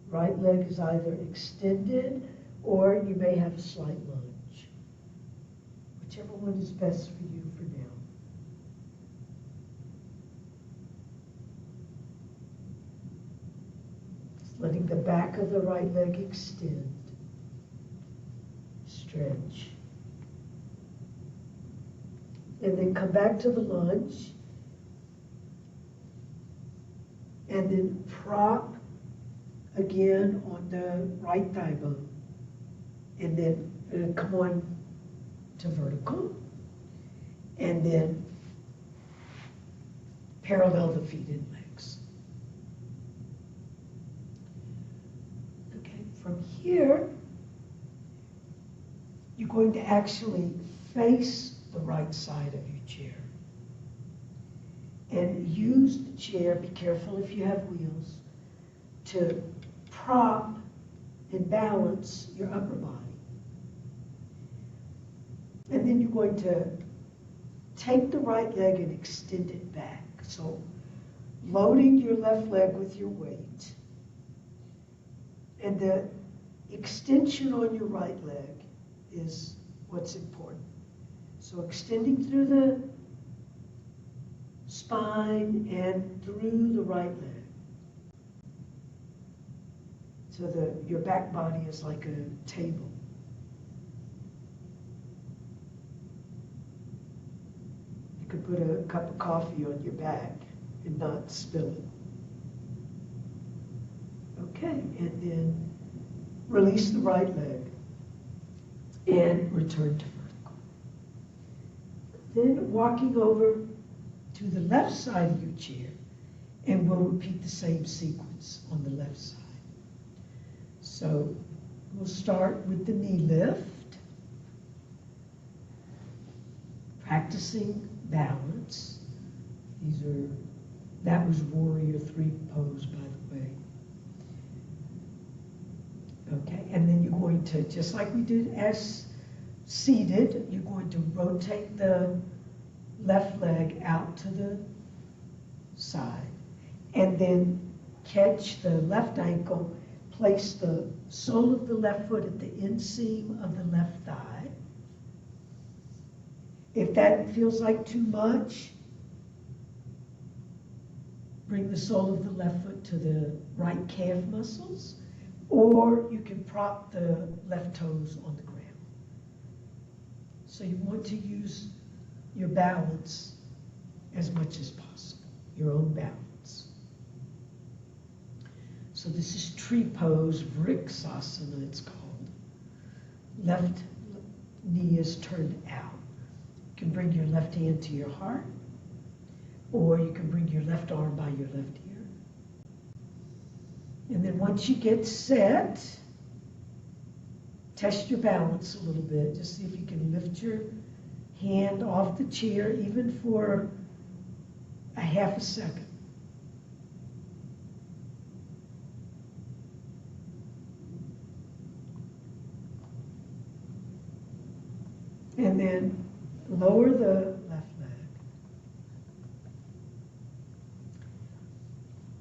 Right leg is either extended or you may have a slight lunge. Whichever one is best for you for now. Just letting the back of the right leg extend. Stretch. And then come back to the lunge. And then prop again on the right thigh bone. And then come on to vertical. And then parallel the feet and legs. Okay, from here, you're going to actually face the right side of your chair. And use the chair, be careful if you have wheels, to prop and balance your upper body. And then you're going to take the right leg and extend it back. So loading your left leg with your weight. And the extension on your right leg is what's important. So extending through the spine and through the right leg. So your back body is like a table. You could put a cup of coffee on your back and not spill it. Okay, and then release the right leg and return to vertical. Then walking over to the left side of your chair, and we'll repeat the same sequence on the left side. So we'll start with the knee lift, practicing balance. That was Warrior 3 pose, by the way. Okay, and then you're going to, just like we did as seated, you're going to rotate the left leg out to the side, and then catch the left ankle, place the sole of the left foot at the inseam of the left thigh. If that feels like too much, bring the sole of the left foot to the right calf muscles, or you can prop the left toes on the ground. So you want to use your balance as much as possible, your own balance. So this is tree pose, Vriksasana it's called. Left knee is turned out. You can bring your left hand to your heart, or you can bring your left arm by your left ear. And then once you get set, test your balance a little bit. Just see if you can lift your hand off the chair, even for a half a second. And then lower the left leg.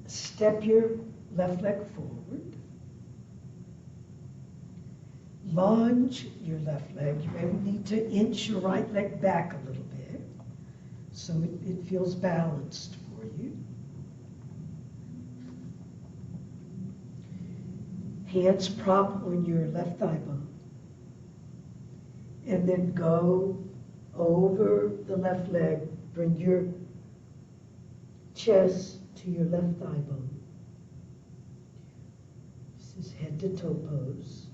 Step your left leg forward. Lunge your left leg. You may need to inch your right leg back a little bit so it feels balanced for you. Hands prop on your left thigh bone. And then go over the left leg. Bring your chest to your left thigh bone. This is head to toe pose,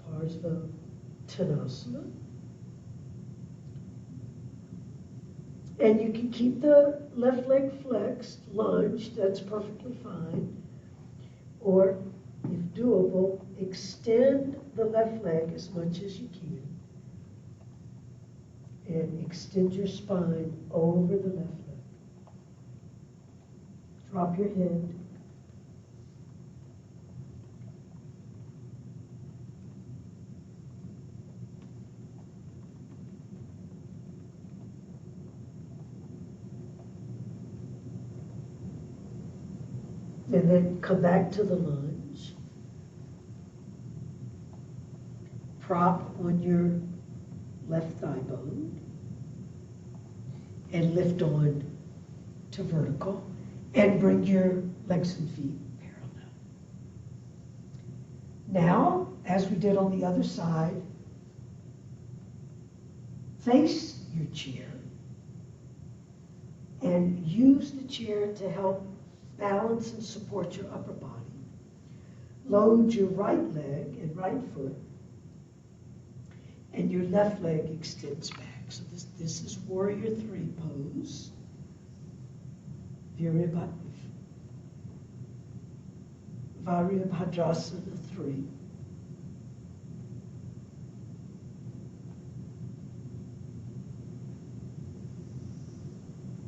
Parsvottanasana. And you can keep the left leg flexed, lunged, that's perfectly fine. Or, if doable, extend the left leg as much as you can. And extend your spine over the left leg. Drop your head. And then come back to the lunge. Prop on your left thigh bone and lift on to vertical and bring your legs and feet parallel. Now, as we did on the other side, face your chair and use the chair to help balance and support your upper body. Load your right leg and right foot, and your left leg extends back. So this is Warrior 3 pose. Virabhadrasana 3.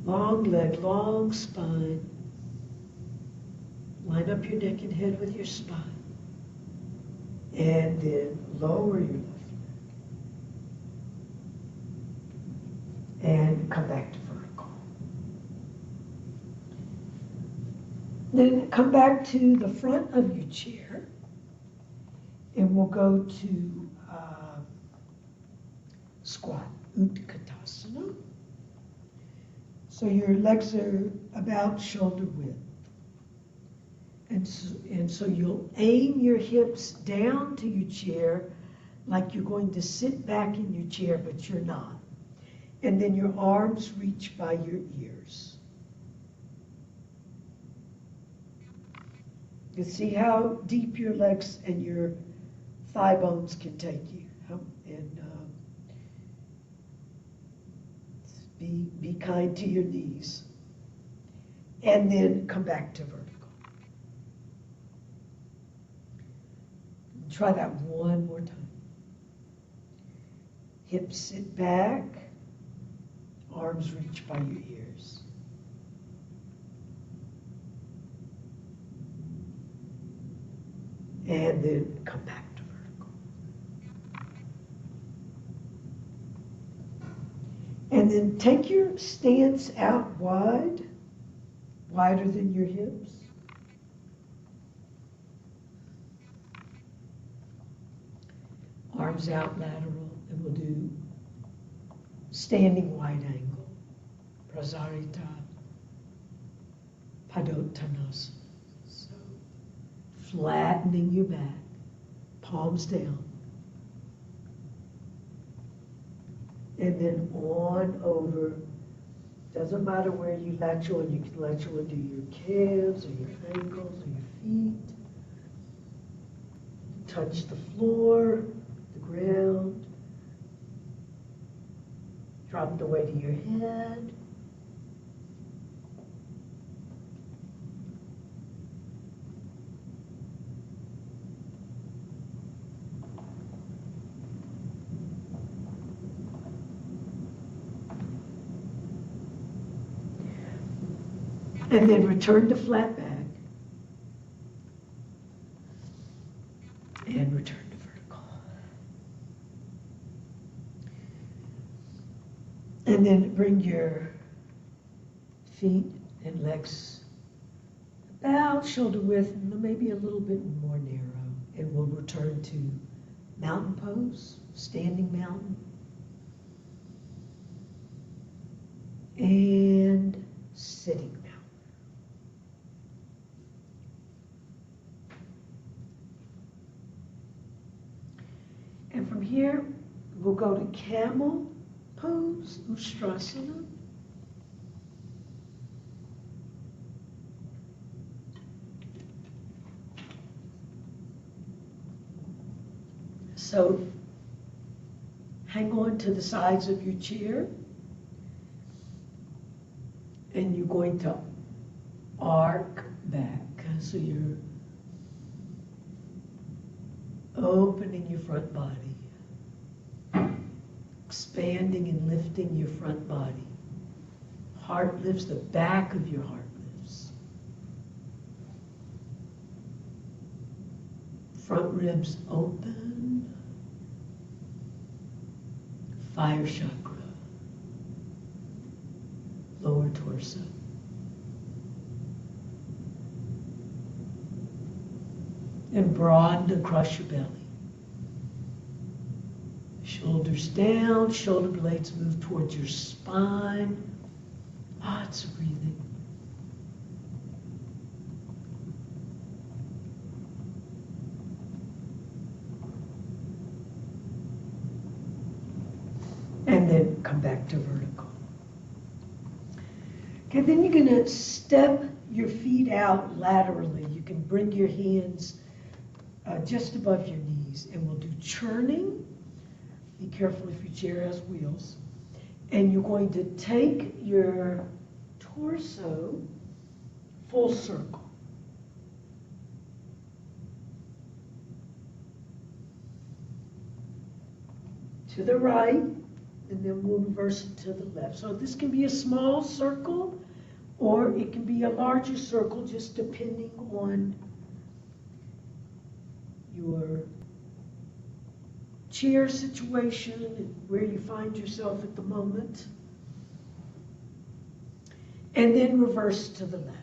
Long leg, long spine. Line up your neck and head with your spine. And then lower your left leg. And come back to vertical. Then come back to the front of your chair, and we'll go to squat. Utkatasana. So your legs are about shoulder width. And so you'll aim your hips down to your chair like you're going to sit back in your chair, but you're not. And then your arms reach by your ears. You see how deep your legs and your thigh bones can take you. And be kind to your knees. And then come back to vertical. Try that one more time. Hips sit back, arms reach by your ears. And then come back to vertical. And then take your stance out wide, wider than your hips. Arms out lateral, and we'll do standing wide angle. Prasarita Padottanasana. So flattening your back, palms down. And then on over. Doesn't matter where you latch on. You can latch on to your calves or your ankles or your feet. Touch the floor, the ground. Drop the weight of your head. And then return to flat back. And return to vertical. And then bring your feet and legs about shoulder width, and maybe a little bit more narrow. And we'll return to mountain pose, standing mountain. And sitting mountain. And from here, we'll go to camel pose, Ustrasana. So hang on to the sides of your chair, and you're going to arc back. So you're opening your front body, expanding and lifting your front body. Heart lifts, the back of your heart lifts. Front ribs open. Fire chakra. Lower torso. And broaden across your belly. Shoulders down, shoulder blades move towards your spine. Lots of breathing. And then come back to vertical. Okay, then you're going to step your feet out laterally. You can bring your hands just above your knees, and we'll do churning. Be careful if your chair has wheels. And you're going to take your torso full circle. To the right, and then we'll reverse it to the left. So this can be a small circle, or it can be a larger circle, just depending on your chair situation and where you find yourself at the moment. And then reverse to the left.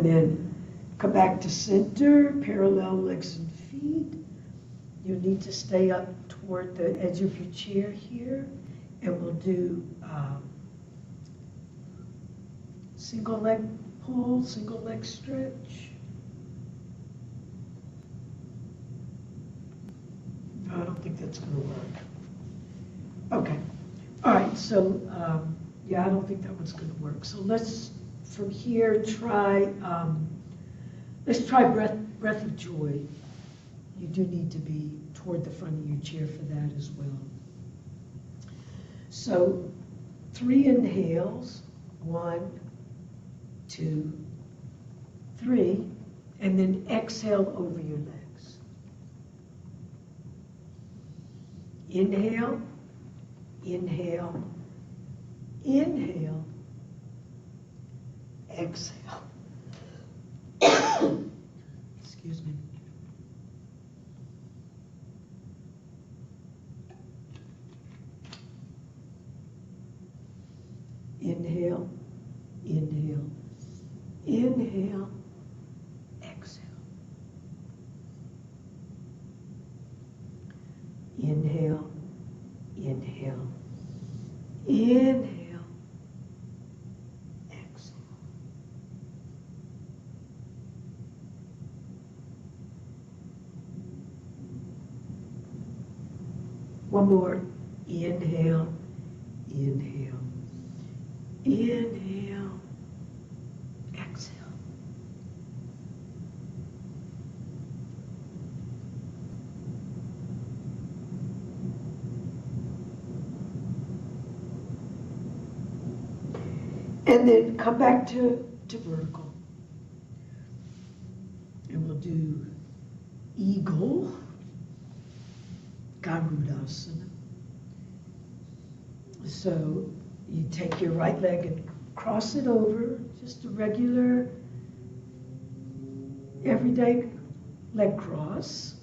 And then come back to center, parallel legs and feet. You need to stay up toward the edge of your chair here. And we'll do single leg pull, single leg stretch. No, I don't think that's going to work. Okay. All right. So, yeah, I don't think that one's going to work. So let's, from here, try, let's try breath of joy. You do need to be toward the front of your chair for that as well. So 3 inhales, 1, 2, 3, and then exhale over your legs. Inhale, inhale, inhale, exhale. Excuse me. Inhale, inhale, inhale, exhale. Inhale, inhale, inhale, exhale. One more. Inhale, inhale, inhale, exhale. And then come back to vertical. And we'll do eagle, Garudasana. So you take your right leg and cross it over, just a regular, everyday leg cross.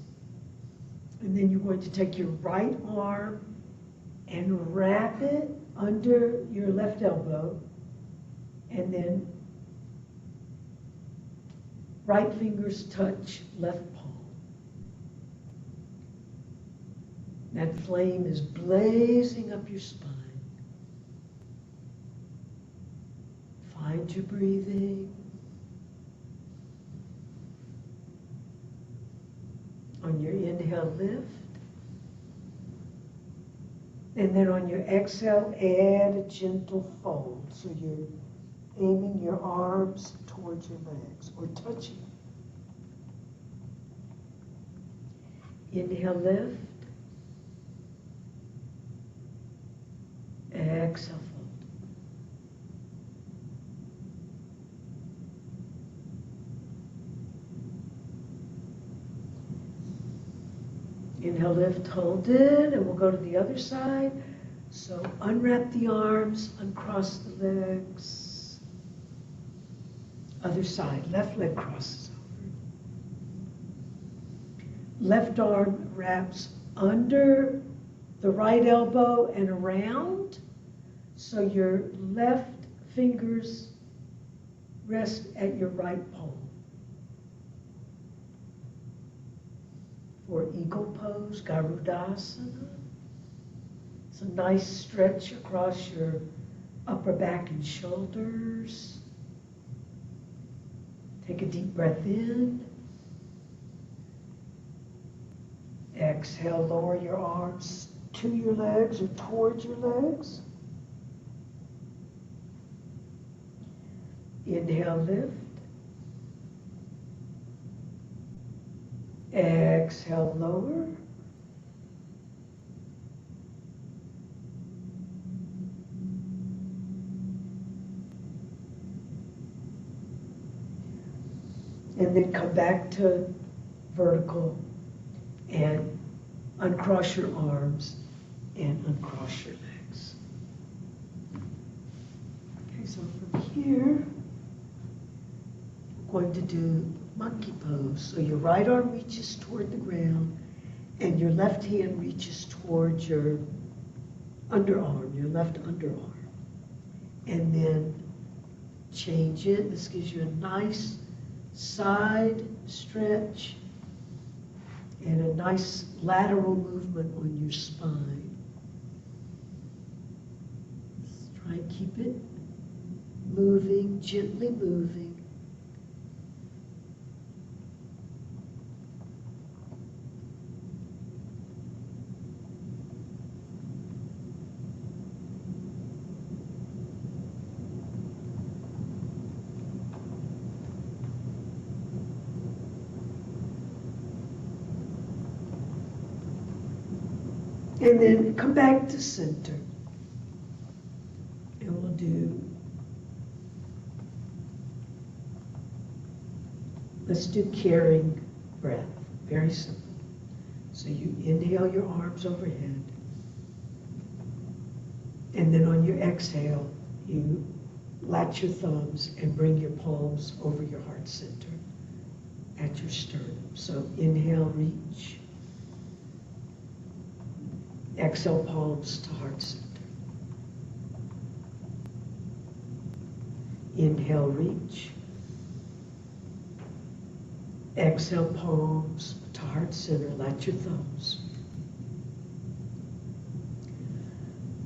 And then you're going to take your right arm and wrap it under your left elbow, and then right fingers touch left palm. That flame is blazing up your spine. Find your breathing. On your inhale, lift. And then on your exhale, add a gentle fold. So you're aiming your arms towards your legs or touching. Inhale, lift. Exhale, fold. Inhale, lift, hold it, and we'll go to the other side. So unwrap the arms, uncross the legs. Other side, left leg crosses over. Left arm wraps under the right elbow and around. So your left fingers rest at your right palm. For eagle pose, Garudasana. It's a nice stretch across your upper back and shoulders. Take a deep breath in. Exhale, lower your arms to your legs or towards your legs. Inhale, lift. Exhale, lower. And then come back to vertical and uncross your arms and uncross your legs. Okay, so from here, we're going to do monkey pose. So your right arm reaches toward the ground and your left hand reaches towards your underarm, your left underarm. And then change it. This gives you a nice side stretch, and a nice lateral movement on your spine. Just try and keep it moving, gently moving. And then come back to center. And we'll let's do carrying breath. Very simple. So you inhale your arms overhead. And then on your exhale, you latch your thumbs and bring your palms over your heart center at your sternum. So inhale, reach. Exhale, palms to heart center. Inhale, reach. Exhale, palms to heart center. Latch your thumbs.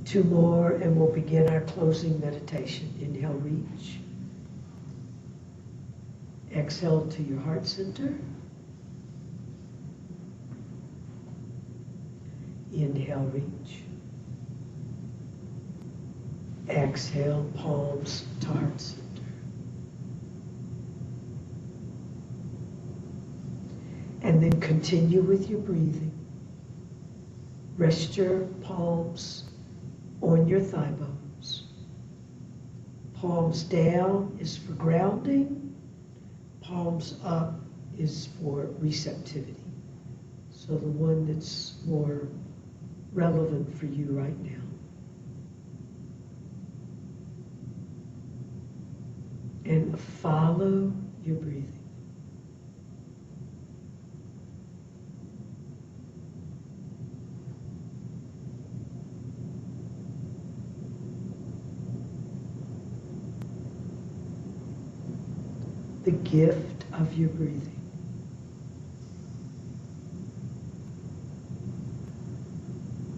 2 more, and we'll begin our closing meditation. Inhale, reach. Exhale to your heart center. Inhale, reach. Exhale, palms to heart center. And then continue with your breathing. Rest your palms on your thigh bones. Palms down is for grounding. Palms up is for receptivity. So the one that's more relevant for you right now. And follow your breathing. The gift of your breathing.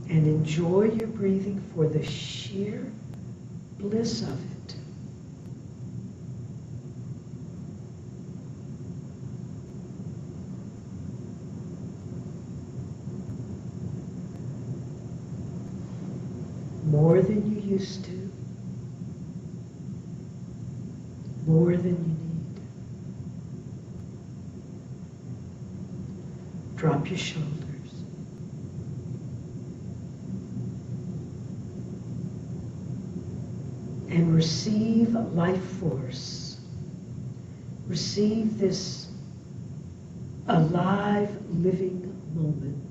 And enjoy your breathing for the sheer bliss of it. More than you used to. More than you need. Drop your shoulders. And receive life force. Receive this alive, living moment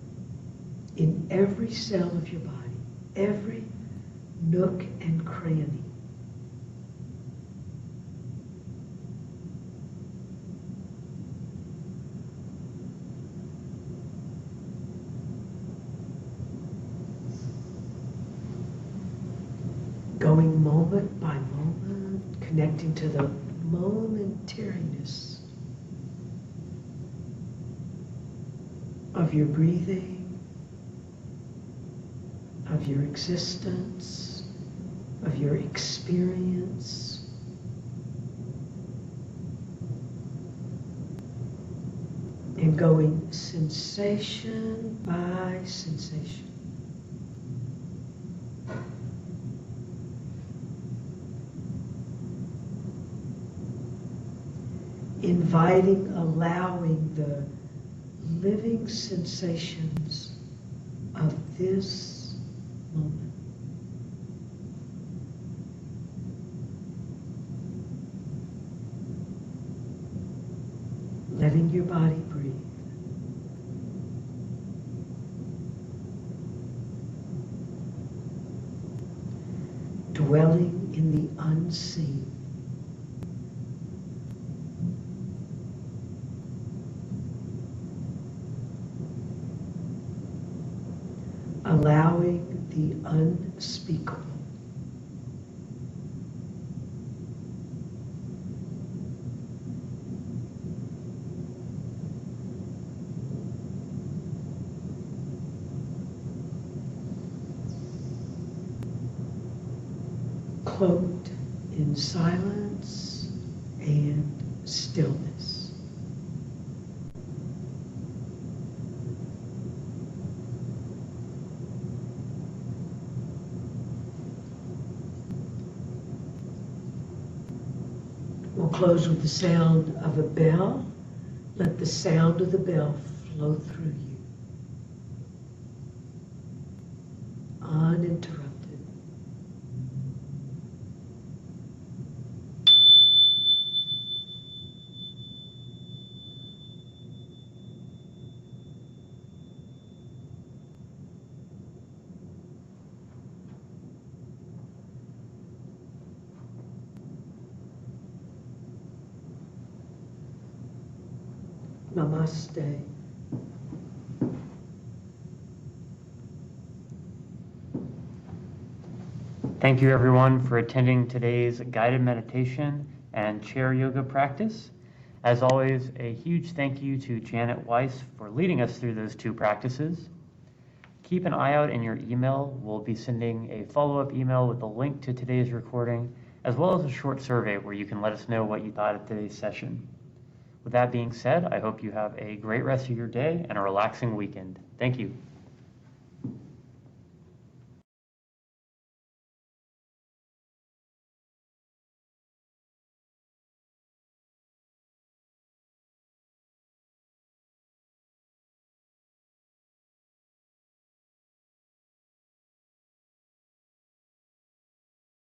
in every cell of your body, every nook and cranny. Going moment by moment, connecting to the momentariness of your breathing, of your existence, of your experience. And going sensation by sensation. Inviting, allowing the living sensations of this moment. Letting your body breathe. Dwelling in the unseen. Allowing the unspeakable. cloaked in silence and stillness. We'll close with the sound of a bell. Let the sound of the bell flow through you, uninterrupted. Namaste. Thank you everyone for attending today's guided meditation and chair yoga practice. As always, a huge thank you to Janet Weiss for leading us through those two practices. Keep an eye out in your email. We'll be sending a follow-up email with a link to today's recording, as well as a short survey where you can let us know what you thought of today's session. With that being said, I hope you have a great rest of your day and a relaxing weekend. Thank you.